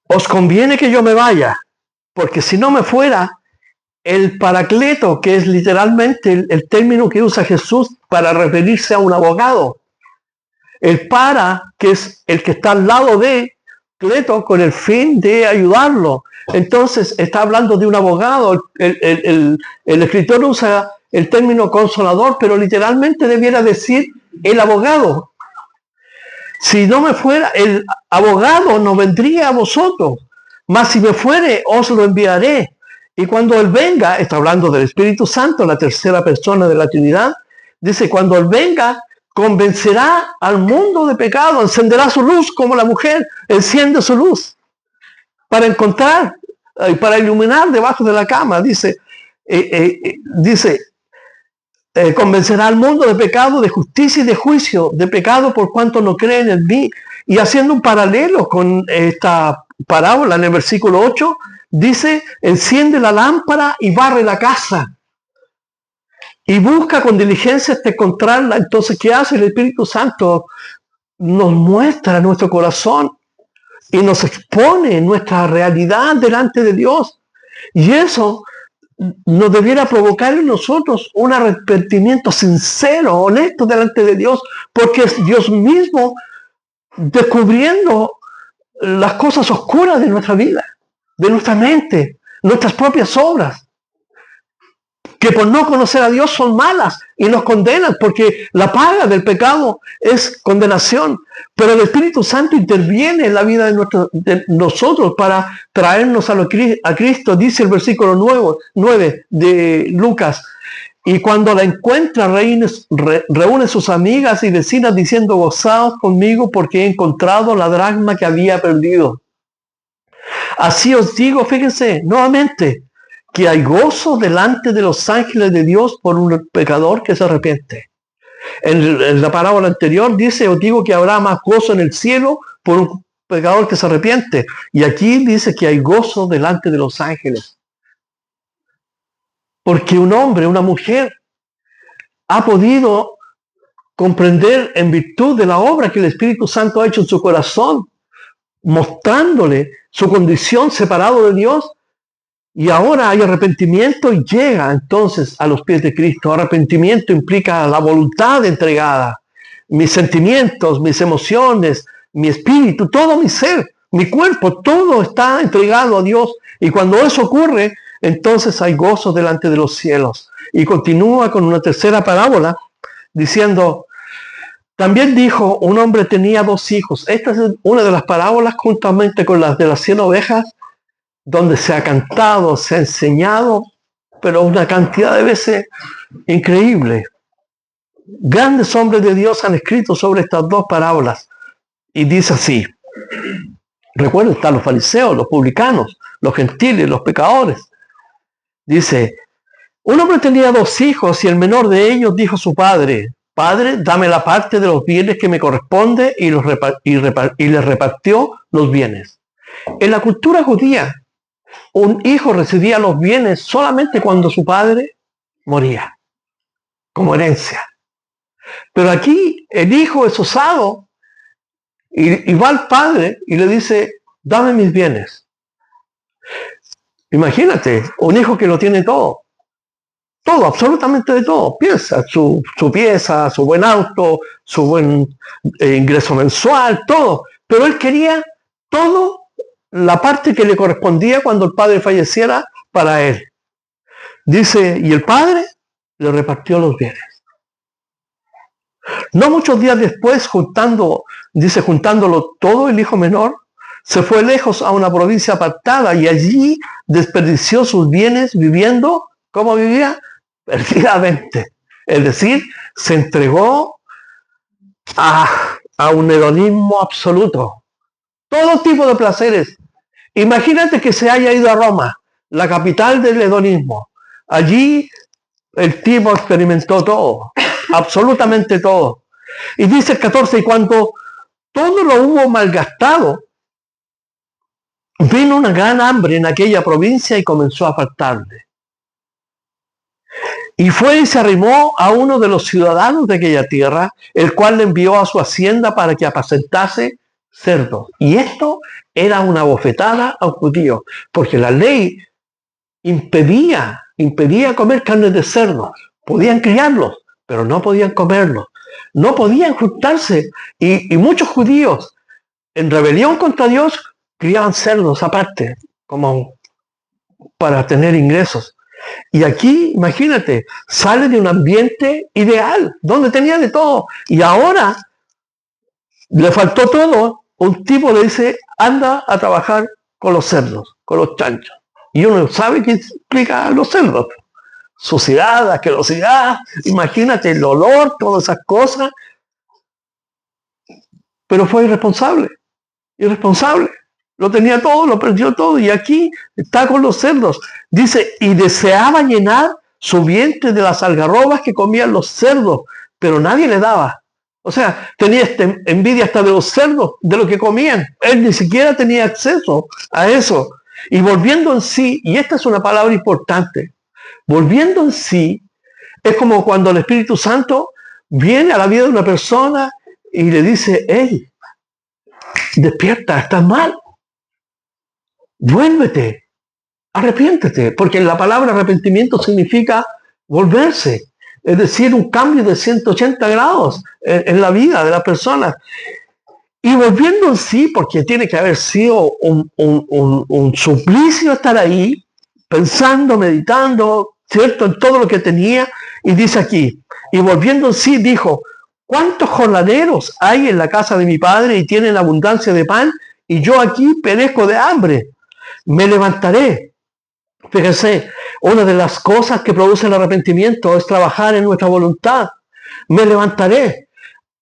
os conviene que yo me vaya, porque si no me fuera, el Paracleto, que es literalmente el término que usa Jesús para referirse a un abogado, el para, que es el que está al lado de Cleto, con el fin de ayudarlo. Entonces está hablando de un abogado. El escritor usa el término consolador, pero literalmente debiera decir el abogado. Si no me fuera, el abogado no vendría a vosotros, mas si me fuere, os lo enviaré. Y cuando Él venga, está hablando del Espíritu Santo, la tercera persona de la Trinidad, dice, cuando Él venga, convencerá al mundo de pecado, encenderá su luz como la mujer enciende su luz para encontrar, para iluminar debajo de la cama, dice, convencerá al mundo de pecado, de justicia y de juicio, de pecado por cuanto no creen en mí. Y haciendo un paralelo con esta parábola en el versículo 8, dice, enciende la lámpara y barre la casa. Y busca con diligencia hasta encontrarla. Entonces, ¿qué hace el Espíritu Santo? Nos muestra nuestro corazón y nos expone nuestra realidad delante de Dios. Y eso nos debiera provocar en nosotros un arrepentimiento sincero, honesto delante de Dios, porque es Dios mismo descubriendo las cosas oscuras de nuestra vida, de nuestra mente, nuestras propias obras, que por no conocer a Dios son malas y nos condenan, porque la paga del pecado es condenación. Pero el Espíritu Santo interviene en la vida de nosotros para traernos a Cristo, dice el versículo 9 de Lucas. Y cuando la encuentra, reúne sus amigas y vecinas diciendo, gozaos conmigo porque he encontrado la dracma que había perdido. Así os digo, fíjense, nuevamente, que hay gozo delante de los ángeles de Dios por un pecador que se arrepiente. En la parábola anterior dice, os digo que habrá más gozo en el cielo por un pecador que se arrepiente. Y aquí dice que hay gozo delante de los ángeles. Porque un hombre, una mujer, ha podido comprender en virtud de la obra que el Espíritu Santo ha hecho en su corazón, mostrándole su condición separado de Dios. Y ahora hay arrepentimiento y llega entonces a los pies de Cristo. Arrepentimiento implica la voluntad entregada, mis sentimientos, mis emociones, mi espíritu, todo mi ser, mi cuerpo, todo está entregado a Dios. Y cuando eso ocurre, entonces hay gozo delante de los cielos. Y continúa con una tercera parábola diciendo, también dijo, un hombre tenía 2 hijos. Esta es una de las parábolas juntamente con las de las 100 ovejas, donde se ha cantado, se ha enseñado, pero una cantidad de veces increíble. Grandes hombres de Dios han escrito sobre estas 2 parábolas. Y dice así, recuerden, están los fariseos, los publicanos, los gentiles, los pecadores. Dice, un hombre tenía 2 hijos y el menor de ellos dijo a su padre, Padre, dame la parte de los bienes que me corresponde, y le repartió los bienes. En la cultura judía, un hijo recibía los bienes solamente cuando su padre moría, como herencia. Pero aquí el hijo es osado y va al padre y le dice, dame mis bienes. Imagínate, un hijo que lo tiene todo, absolutamente de todo. Piensa, su pieza, su buen auto, su buen ingreso mensual, todo. Pero él quería todo, la parte que le correspondía cuando el padre falleciera para él. Dice, y el padre le repartió los bienes. No muchos días después, juntándolo todo, el hijo menor se fue lejos a una provincia apartada y allí desperdició sus bienes viviendo, ¿cómo vivía? Perdidamente. Es decir, se entregó a un hedonismo absoluto. Todo tipo de placeres. Imagínate que se haya ido a Roma, la capital del hedonismo. Allí el tipo experimentó todo, absolutamente todo. Y dice el 14, y cuando todo lo hubo malgastado, vino una gran hambre en aquella provincia y comenzó a faltarle. Y fue y se arrimó a uno de los ciudadanos de aquella tierra, el cual le envió a su hacienda para que apacentase cerdos. Y esto era una bofetada a un judío, porque la ley impedía comer carne de cerdos. Podían criarlos, pero no podían comerlos. No podían juntarse. Y muchos judíos, en rebelión contra Dios, criaban cerdos aparte, como para tener ingresos. Y aquí, imagínate, sale de un ambiente ideal, donde tenía de todo. Y ahora Le faltó todo. Un tipo le dice, anda a trabajar con los cerdos, con los chanchos. Y uno sabe qué implica los cerdos. Suciedad, asquerosidad, imagínate el olor, todas esas cosas. Pero fue irresponsable. Lo tenía todo, lo perdió todo. Y aquí está con los cerdos. Dice, y deseaba llenar su vientre de las algarrobas que comían los cerdos, pero nadie le daba. O sea, tenía envidia hasta de los cerdos, de lo que comían. Él ni siquiera tenía acceso a eso. Y volviendo en sí, y esta es una palabra importante, volviendo en sí, es como cuando el Espíritu Santo viene a la vida de una persona y le dice, hey, despierta, estás mal, vuélvete, arrepiéntete, porque la palabra arrepentimiento significa volverse, es decir, un cambio de 180 grados en la vida de la persona. Y volviendo en sí, porque tiene que haber sido un suplicio estar ahí, pensando, meditando, ¿cierto?, en todo lo que tenía, y dice aquí, y volviendo en sí dijo, ¿cuántos jornaleros hay en la casa de mi padre y tienen abundancia de pan? Y yo aquí perezco de hambre. Me levantaré. Fíjense, una de las cosas que produce el arrepentimiento es trabajar en nuestra voluntad. Me levantaré.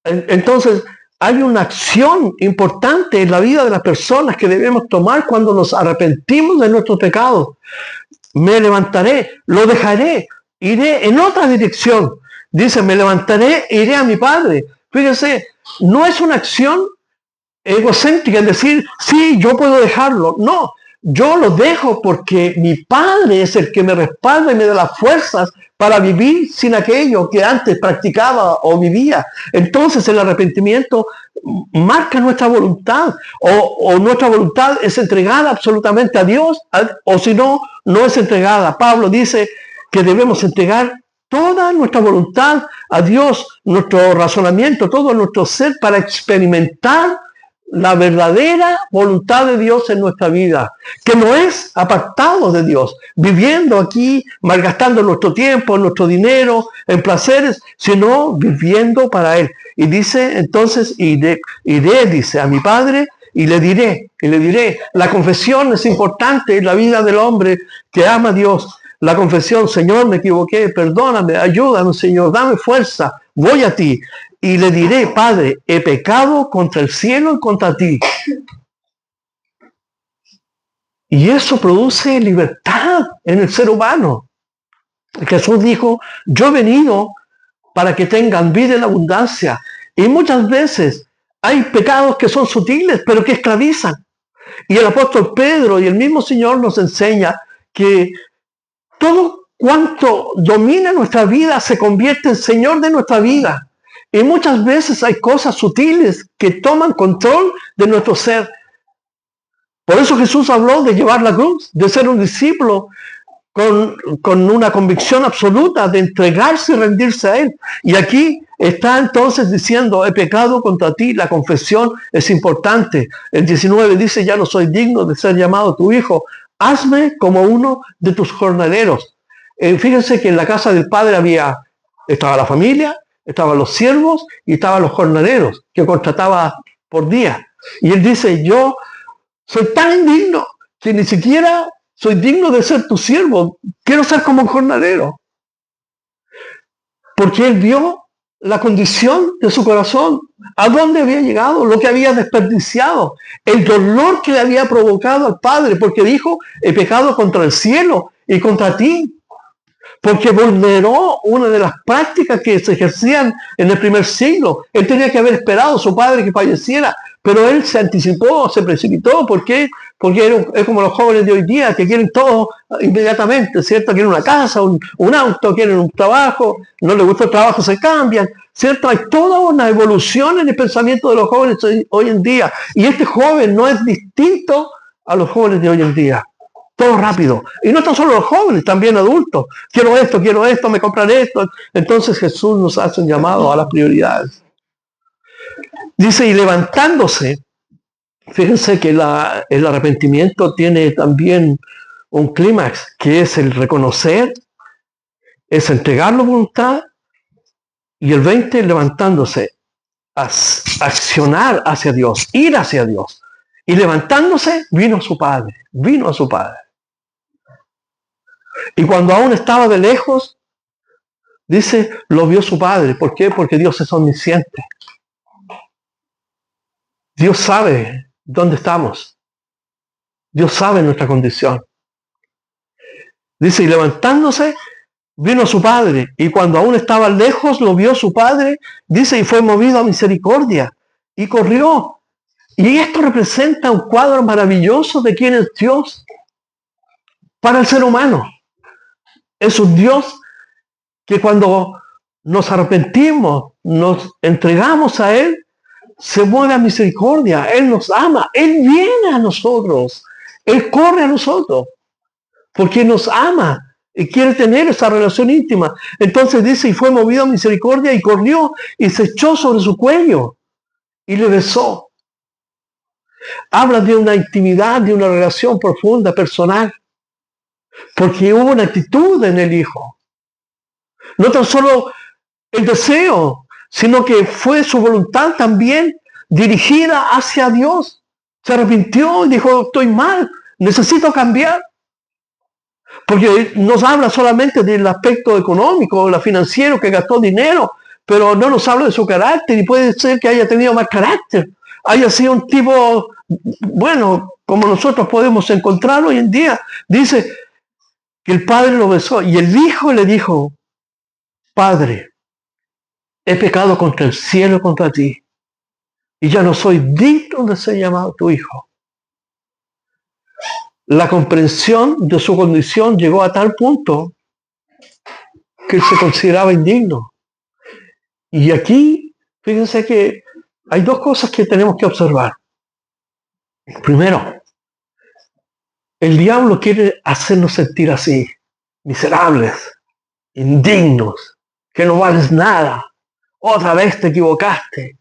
Entonces, hay una acción importante en la vida de las personas que debemos tomar cuando nos arrepentimos de nuestros pecados. Me levantaré, lo dejaré, iré en otra dirección. Dice, me levantaré e iré a mi padre. Fíjense, no es una acción egocéntrica, es decir, sí, yo puedo dejarlo. No, yo lo dejo porque mi padre es el que me respalda y me da las fuerzas para vivir sin aquello que antes practicaba o vivía. Entonces el arrepentimiento marca nuestra voluntad, o nuestra voluntad es entregada absolutamente a Dios, o si no, no es entregada. Pablo dice que debemos entregar toda nuestra voluntad a Dios, nuestro razonamiento, todo nuestro ser, para experimentar la verdadera voluntad de Dios en nuestra vida, que no es apartado de Dios, viviendo aquí, malgastando nuestro tiempo, nuestro dinero, en placeres, sino viviendo para Él. Y dice, entonces, iré, dice, a mi Padre, y le diré. La confesión es importante en la vida del hombre que ama a Dios. La confesión, Señor, me equivoqué, perdóname, ayúdame, Señor, dame fuerza, voy a ti. Y le diré, Padre, he pecado contra el cielo y contra ti. Y eso produce libertad en el ser humano. Jesús dijo, yo he venido para que tengan vida en abundancia. Y muchas veces hay pecados que son sutiles, pero que esclavizan. Y el apóstol Pedro y el mismo Señor nos enseña que todo cuanto domina nuestra vida se convierte en Señor de nuestra vida. Y muchas veces hay cosas sutiles que toman control de nuestro ser. Por eso Jesús habló de llevar la cruz, de ser un discípulo con una convicción absoluta, de entregarse y rendirse a Él. Y aquí está entonces diciendo, he pecado contra ti, la confesión es importante. El 19 dice, ya no soy digno de ser llamado tu hijo, hazme como uno de tus jornaleros. Fíjense que en la casa del Padre estaba la familia, estaban los siervos y estaban los jornaleros que contrataba por día. Y él dice, yo soy tan indigno que ni siquiera soy digno de ser tu siervo. Quiero ser como un jornalero. Porque él vio la condición de su corazón, a dónde había llegado, lo que había desperdiciado, el dolor que le había provocado al Padre, porque dijo, he pecado contra el cielo y contra ti. Porque vulneró una de las prácticas que se ejercían en el primer siglo. Él tenía que haber esperado a su padre que falleciera, pero él se anticipó, se precipitó. ¿Por qué? Porque es como los jóvenes de hoy día, que quieren todo inmediatamente, ¿cierto? Quieren una casa, un auto, quieren un trabajo, no les gusta el trabajo, se cambian, ¿cierto? Hay toda una evolución en el pensamiento de los jóvenes hoy en día. Y este joven no es distinto a los jóvenes de hoy en día. Todo rápido. Y no tan solo los jóvenes, también adultos. Quiero esto, me compraré esto. Entonces Jesús nos hace un llamado a las prioridades. Dice, y levantándose, fíjense que el arrepentimiento tiene también un clímax, que es el reconocer, es entregar la voluntad, y el 20, levantándose. accionar hacia Dios, ir hacia Dios. Y levantándose, vino a su padre. Y cuando aún estaba de lejos, dice, lo vio su padre. ¿Por qué? Porque Dios es omnisciente. Dios sabe dónde estamos. Dios sabe nuestra condición. Dice, y levantándose, vino a su padre. Y cuando aún estaba lejos, lo vio su padre. Dice, y fue movido a misericordia. Y corrió. Y esto representa un cuadro maravilloso de quién es Dios para el ser humano. Es un Dios que cuando nos arrepentimos, nos entregamos a Él, se mueve a misericordia. Él nos ama. Él viene a nosotros. Él corre a nosotros. Porque nos ama y quiere tener esa relación íntima. Entonces dice, y fue movido a misericordia y corrió y se echó sobre su cuello y le besó. Habla de una intimidad, de una relación profunda, personal. Porque hubo una actitud en el Hijo. No tan solo el deseo, sino que fue su voluntad también dirigida hacia Dios. Se arrepintió y dijo, estoy mal, necesito cambiar. Porque nos habla solamente del aspecto económico, la financiero, que gastó dinero, pero no nos habla de su carácter, y puede ser que haya tenido más carácter, haya sido un tipo, bueno, como nosotros podemos encontrar hoy en día. Dice que el padre lo besó y el hijo le dijo, Padre, he pecado contra el cielo y contra ti, y ya no soy digno de ser llamado tu hijo. La comprensión de su condición llegó a tal punto que él se consideraba indigno. Y aquí, fíjense que hay dos cosas que tenemos que observar. Primero, el diablo quiere hacernos sentir así, miserables, indignos, que no vales nada. Otra vez te equivocaste.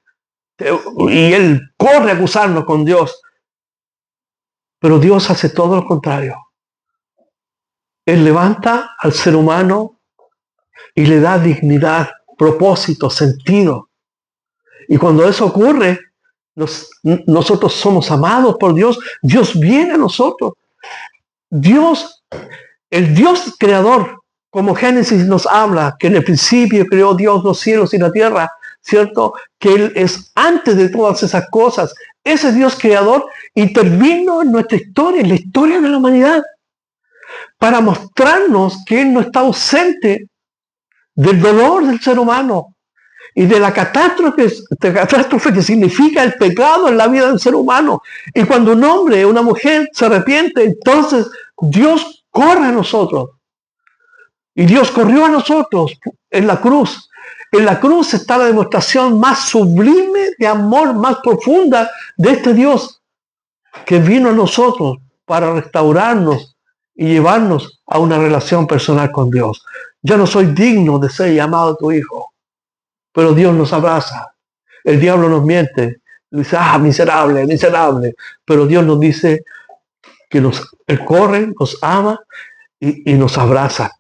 Y él corre a acusarnos con Dios. Pero Dios hace todo lo contrario. Él levanta al ser humano y le da dignidad, propósito, sentido. Y cuando eso ocurre, nosotros somos amados por Dios. Dios viene a nosotros. Dios, el Dios creador, como Génesis nos habla, que en el principio creó Dios los cielos y la tierra, ¿cierto? Que Él es antes de todas esas cosas. Ese Dios creador intervino en nuestra historia, en la historia de la humanidad, para mostrarnos que Él no está ausente del dolor del ser humano y de la catástrofe que significa el pecado en la vida del ser humano. Y cuando un hombre o una mujer se arrepiente, entonces Dios corre a nosotros. Y Dios corrió a nosotros en la cruz. En la cruz está la demostración más sublime de amor, más profunda de este Dios que vino a nosotros para restaurarnos y llevarnos a una relación personal con Dios. Yo no soy digno de ser llamado tu hijo, pero Dios nos abraza. El diablo nos miente, dice, miserable, miserable, pero Dios nos dice que Él corre, nos ama y nos abraza.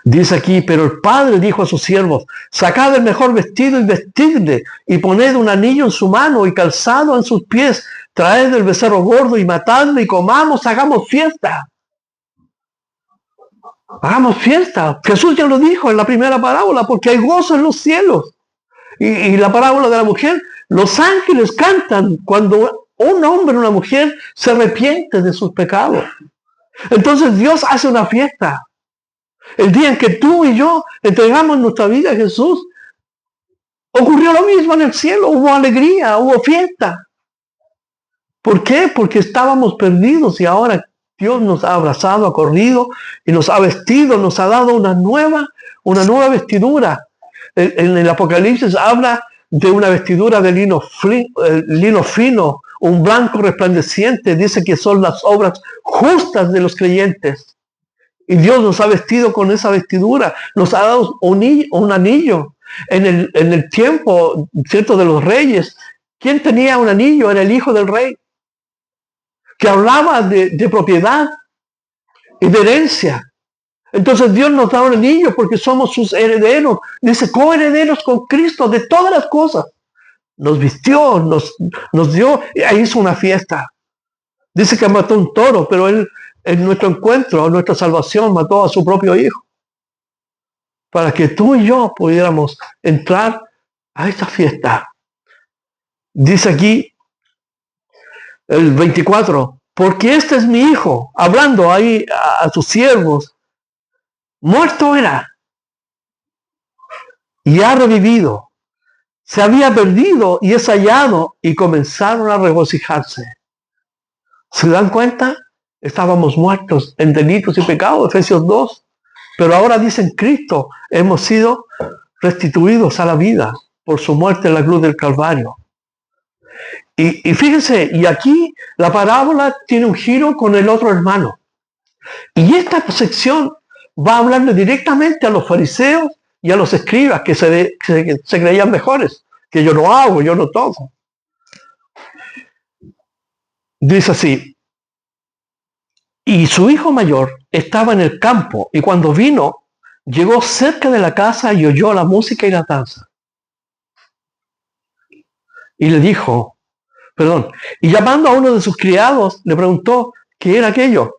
Dice aquí, pero el padre dijo a sus siervos, sacad el mejor vestido y vestidle, y poned un anillo en su mano y calzado en sus pies, traed el becerro gordo y matadle y comamos, hagamos fiesta. Hagamos fiesta. Jesús ya lo dijo en la primera parábola, porque hay gozo en los cielos. Y la parábola de la mujer, los ángeles cantan cuando un hombre o una mujer se arrepiente de sus pecados. Entonces Dios hace una fiesta. El día en que tú y yo entregamos nuestra vida a Jesús, ocurrió lo mismo en el cielo, hubo alegría, hubo fiesta. ¿Por qué? Porque estábamos perdidos y ahora Dios nos ha abrazado, ha corrido y nos ha vestido, nos ha dado una nueva vestidura. En el Apocalipsis habla de una vestidura de lino fino, un blanco resplandeciente, dice que son las obras justas de los creyentes. Y Dios nos ha vestido con esa vestidura, nos ha dado un anillo. En el tiempo, ¿cierto?, de los reyes, ¿quién tenía un anillo? Era el hijo del rey, que hablaba de propiedad y de herencia. Entonces Dios nos da un anillo porque somos sus herederos. Dice, coherederos con Cristo de todas las cosas. Nos vistió, nos dio, hizo una fiesta. Dice que mató un toro, pero él en nuestro encuentro, en nuestra salvación, mató a su propio hijo. Para que tú y yo pudiéramos entrar a esta fiesta. Dice aquí el 24, porque este es mi hijo, hablando ahí a sus siervos, muerto era y ha revivido, se había perdido y es hallado, y comenzaron a regocijarse. ¿Se dan cuenta? Estábamos muertos en delitos y pecados, Efesios 2, pero ahora dicen Cristo, hemos sido restituidos a la vida por su muerte en la cruz del Calvario. Y fíjense, y aquí la parábola tiene un giro con el otro hermano. Y esta sección va a hablarle directamente a los fariseos y a los escribas que se creían mejores, que yo no hago, yo no toco. Dice así, y su hijo mayor estaba en el campo, y cuando vino, llegó cerca de la casa y oyó la música y la danza. Y le dijo, y llamando a uno de sus criados, le preguntó qué era aquello.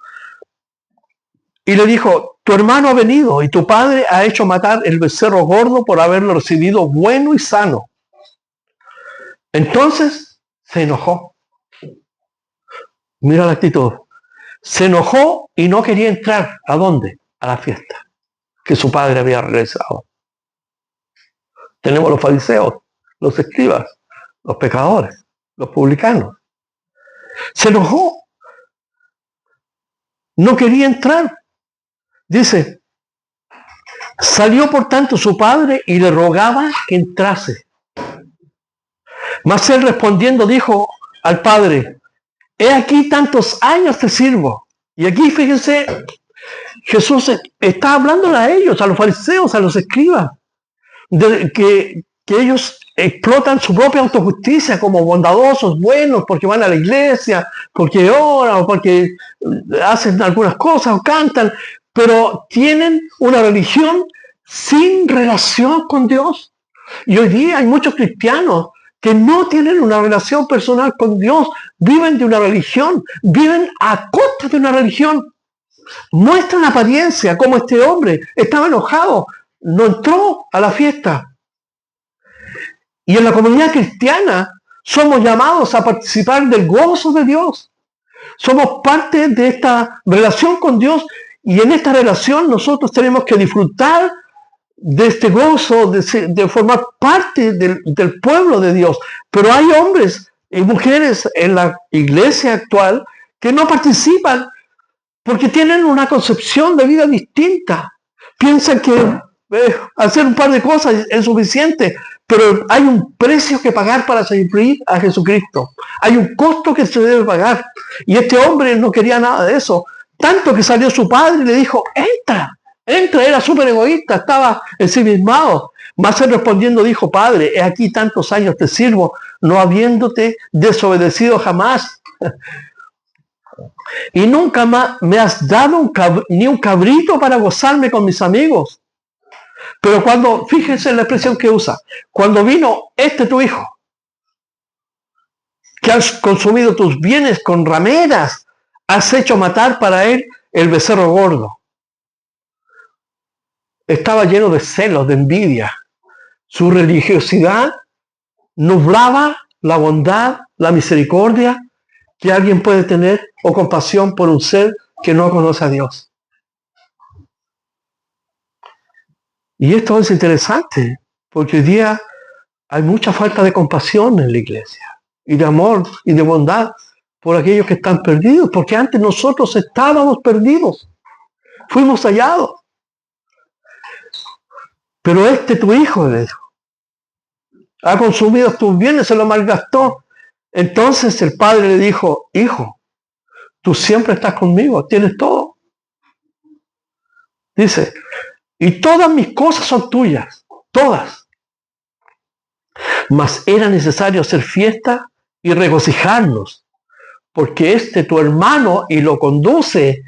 Y le dijo, tu hermano ha venido y tu padre ha hecho matar el becerro gordo por haberlo recibido bueno y sano. Entonces se enojó. Mira la actitud. Se enojó y no quería entrar. ¿A dónde? A la fiesta que su padre había realizado. Tenemos los fariseos, los escribas, los pecadores, los publicanos. Se enojó. No quería entrar. Dice, salió por tanto su padre y le rogaba que entrase. Mas él respondiendo dijo al padre, he aquí tantos años te sirvo. Y aquí fíjense, Jesús está hablando a ellos, a los fariseos, a los escribas, de que ellos explotan su propia autojusticia como bondadosos, buenos, porque van a la iglesia, porque oran, o porque hacen algunas cosas o cantan, pero tienen una religión sin relación con Dios. Y hoy día hay muchos cristianos que no tienen una relación personal con Dios, viven de una religión, viven a costa de una religión. Muestran apariencia, como este hombre estaba enojado, no entró a la fiesta. Y en la comunidad cristiana somos llamados a participar del gozo de Dios. Somos parte de esta relación con Dios, y en esta relación nosotros tenemos que disfrutar de este gozo, de formar parte del pueblo de Dios. Pero hay hombres y mujeres en la iglesia actual que no participan porque tienen una concepción de vida distinta. Piensan que hacer un par de cosas es suficiente, pero hay un precio que pagar para servir a Jesucristo. Hay un costo que se debe pagar. Y este hombre no quería nada de eso. Tanto que salió su padre y le dijo, entra, era súper egoísta, estaba ensimismado. Mas él respondiendo dijo, padre, he aquí tantos años te sirvo, no habiéndote desobedecido jamás. Y nunca más me has dado ni un cabrito para gozarme con mis amigos. Pero cuando, fíjense en la expresión que usa, cuando vino tu hijo, que has consumido tus bienes con rameras, has hecho matar para él el becerro gordo. Estaba lleno de celos, de envidia. Su religiosidad nublaba la bondad, la misericordia que alguien puede tener, o compasión por un ser que no conoce a Dios. Y esto es interesante, porque hoy día hay mucha falta de compasión en la iglesia, y de amor y de bondad por aquellos que están perdidos, porque antes nosotros estábamos perdidos, fuimos hallados. Pero tu hijo, le dijo, ha consumido tus bienes, se lo malgastó. Entonces el padre le dijo, hijo, tú siempre estás conmigo, tienes todo. Dice, y todas mis cosas son tuyas, todas. Mas era necesario hacer fiesta y regocijarnos, porque tu hermano, y lo conduce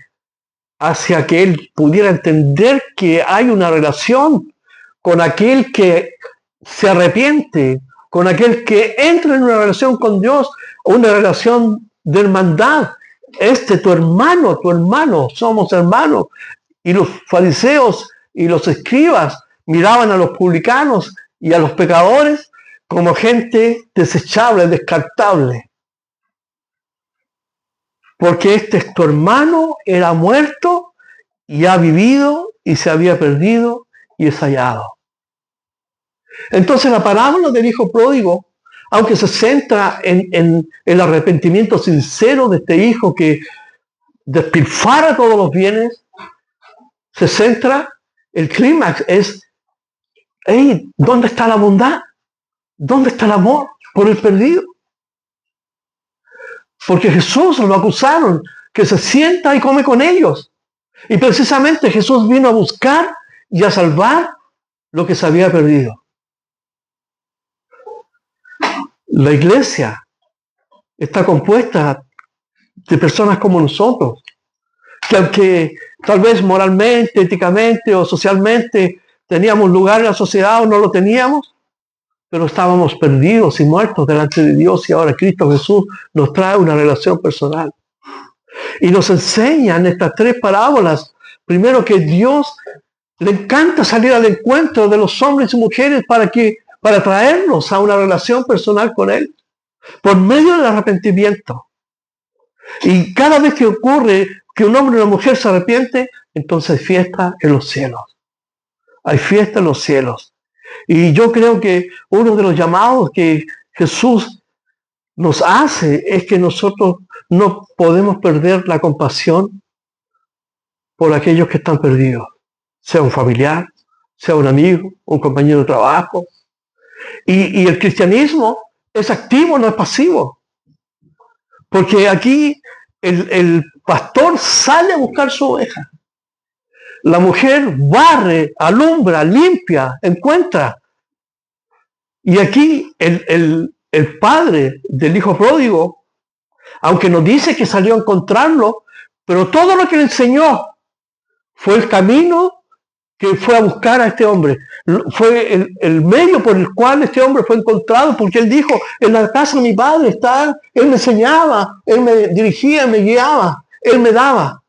hacia que él pudiera entender que hay una relación con aquel que se arrepiente, con aquel que entra en una relación con Dios, una relación de hermandad. Tu hermano, somos hermanos. Y los fariseos y los escribas miraban a los publicanos y a los pecadores como gente desechable, descartable. Porque es tu hermano, era muerto y ha vivido y se había perdido y es hallado. Entonces la parábola del hijo pródigo, aunque se centra en el arrepentimiento sincero de este hijo que despilfarra todos los bienes, se centra, el clímax es, ¿dónde está la bondad? ¿Dónde está el amor por el perdido? Porque Jesús lo acusaron, que se sienta y come con ellos. Y precisamente Jesús vino a buscar y a salvar lo que se había perdido. La iglesia está compuesta de personas como nosotros, que aunque tal vez moralmente, éticamente o socialmente teníamos lugar en la sociedad o no lo teníamos, pero estábamos perdidos y muertos delante de Dios, y ahora Cristo Jesús nos trae una relación personal. Y nos enseña en estas tres parábolas, primero, que Dios le encanta salir al encuentro de los hombres y mujeres para traerlos a una relación personal con Él, por medio del arrepentimiento. Y cada vez que ocurre que un hombre o una mujer se arrepiente, entonces hay fiesta en los cielos. Hay fiesta en los cielos. Y yo creo que uno de los llamados que Jesús nos hace es que nosotros no podemos perder la compasión por aquellos que están perdidos, sea un familiar, sea un amigo, un compañero de trabajo. Y el cristianismo es activo, no es pasivo. Porque aquí el pastor sale a buscar su oveja. La mujer barre, alumbra, limpia, encuentra. Y aquí el padre del hijo pródigo, aunque nos dice que salió a encontrarlo, pero todo lo que le enseñó fue el camino que fue a buscar a este hombre. Fue el medio por el cual este hombre fue encontrado, porque él dijo, en la casa de mi padre está, él me enseñaba, él me dirigía, me guiaba, él me daba.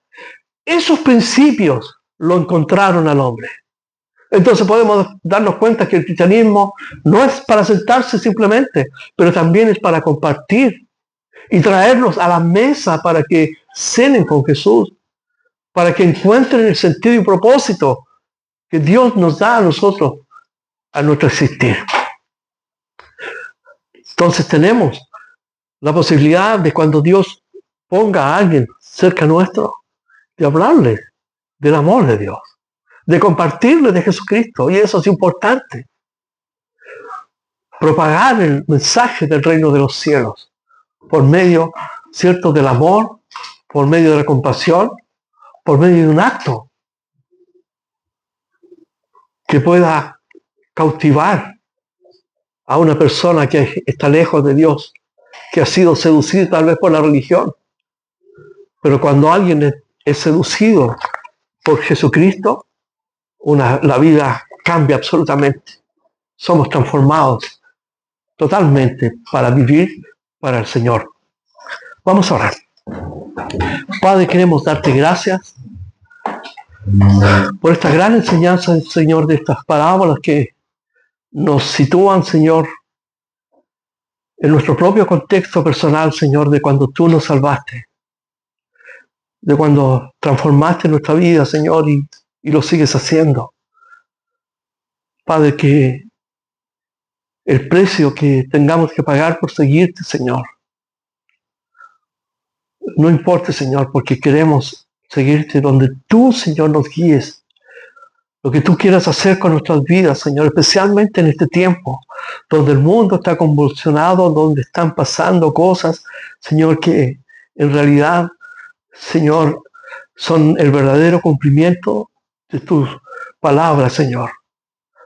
Esos principios lo encontraron al hombre. Entonces podemos darnos cuenta que el cristianismo no es para sentarse simplemente, pero también es para compartir y traerlos a la mesa para que cenen con Jesús, para que encuentren el sentido y propósito que Dios nos da a nosotros, a nuestro existir. Entonces tenemos la posibilidad de, cuando Dios ponga a alguien cerca nuestro, de hablarle del amor de Dios, de compartirle de Jesucristo, y eso es importante. Propagar el mensaje del reino de los cielos por medio, ¿cierto?, del amor, por medio de la compasión, por medio de un acto que pueda cautivar a una persona que está lejos de Dios, que ha sido seducida tal vez por la religión. Pero cuando alguien es seducido por Jesucristo, la vida cambia absolutamente. Somos transformados totalmente para vivir para el Señor. Vamos a orar. Padre, queremos darte gracias por esta gran enseñanza, Señor, de estas parábolas que nos sitúan, Señor, en nuestro propio contexto personal, Señor, de cuando tú nos salvaste, de cuando transformaste nuestra vida, Señor, y lo sigues haciendo. Padre, que el precio que tengamos que pagar por seguirte, Señor, no importa, Señor, porque queremos seguirte donde tú, Señor, nos guíes. Lo que tú quieras hacer con nuestras vidas, Señor, especialmente en este tiempo, donde el mundo está convulsionado, donde están pasando cosas, Señor, que en realidad, Señor, son el verdadero cumplimiento de tus palabras, Señor.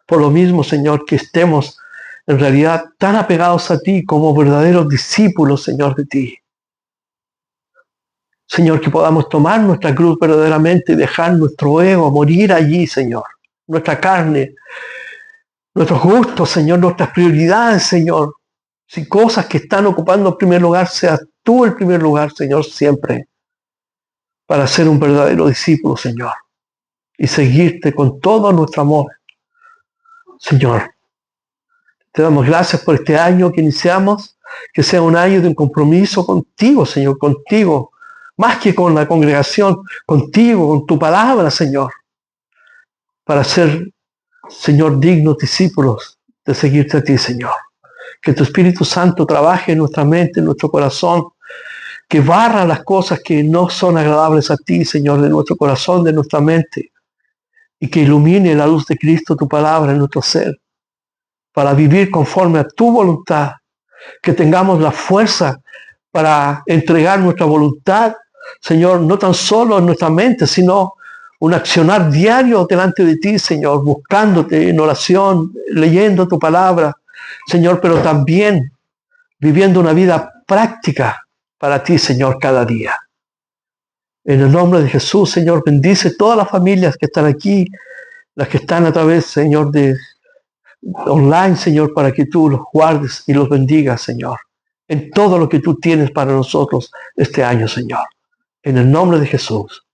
Por lo mismo, Señor, que estemos en realidad tan apegados a ti como verdaderos discípulos, Señor, de ti. Señor, que podamos tomar nuestra cruz verdaderamente y dejar nuestro ego morir allí, Señor. Nuestra carne, nuestros gustos, Señor, nuestras prioridades, Señor. Si cosas que están ocupando el primer lugar, seas tú el primer lugar, Señor, siempre. Para ser un verdadero discípulo, Señor. Y seguirte con todo nuestro amor. Señor, te damos gracias por este año que iniciamos. Que sea un año de un compromiso contigo, Señor, contigo. Más que con la congregación, contigo, con tu palabra, Señor, para ser, Señor, dignos discípulos de seguirte a ti, Señor. Que tu Espíritu Santo trabaje en nuestra mente, en nuestro corazón, que barra las cosas que no son agradables a ti, Señor, de nuestro corazón, de nuestra mente, y que ilumine la luz de Cristo, tu palabra, en nuestro ser, para vivir conforme a tu voluntad, que tengamos la fuerza para entregar nuestra voluntad, Señor, no tan solo en nuestra mente, sino un accionar diario delante de ti, Señor, buscándote en oración, leyendo tu palabra, Señor, pero también viviendo una vida práctica para ti, Señor, cada día. En el nombre de Jesús, Señor, bendice todas las familias que están aquí, las que están a través, Señor, de online, Señor, para que tú los guardes y los bendigas, Señor, en todo lo que tú tienes para nosotros este año, Señor. En el nombre de Jesús.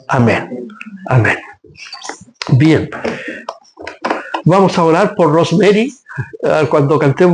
Amén. Amén. Bien. Vamos a orar por Rosemary cuando cantemos.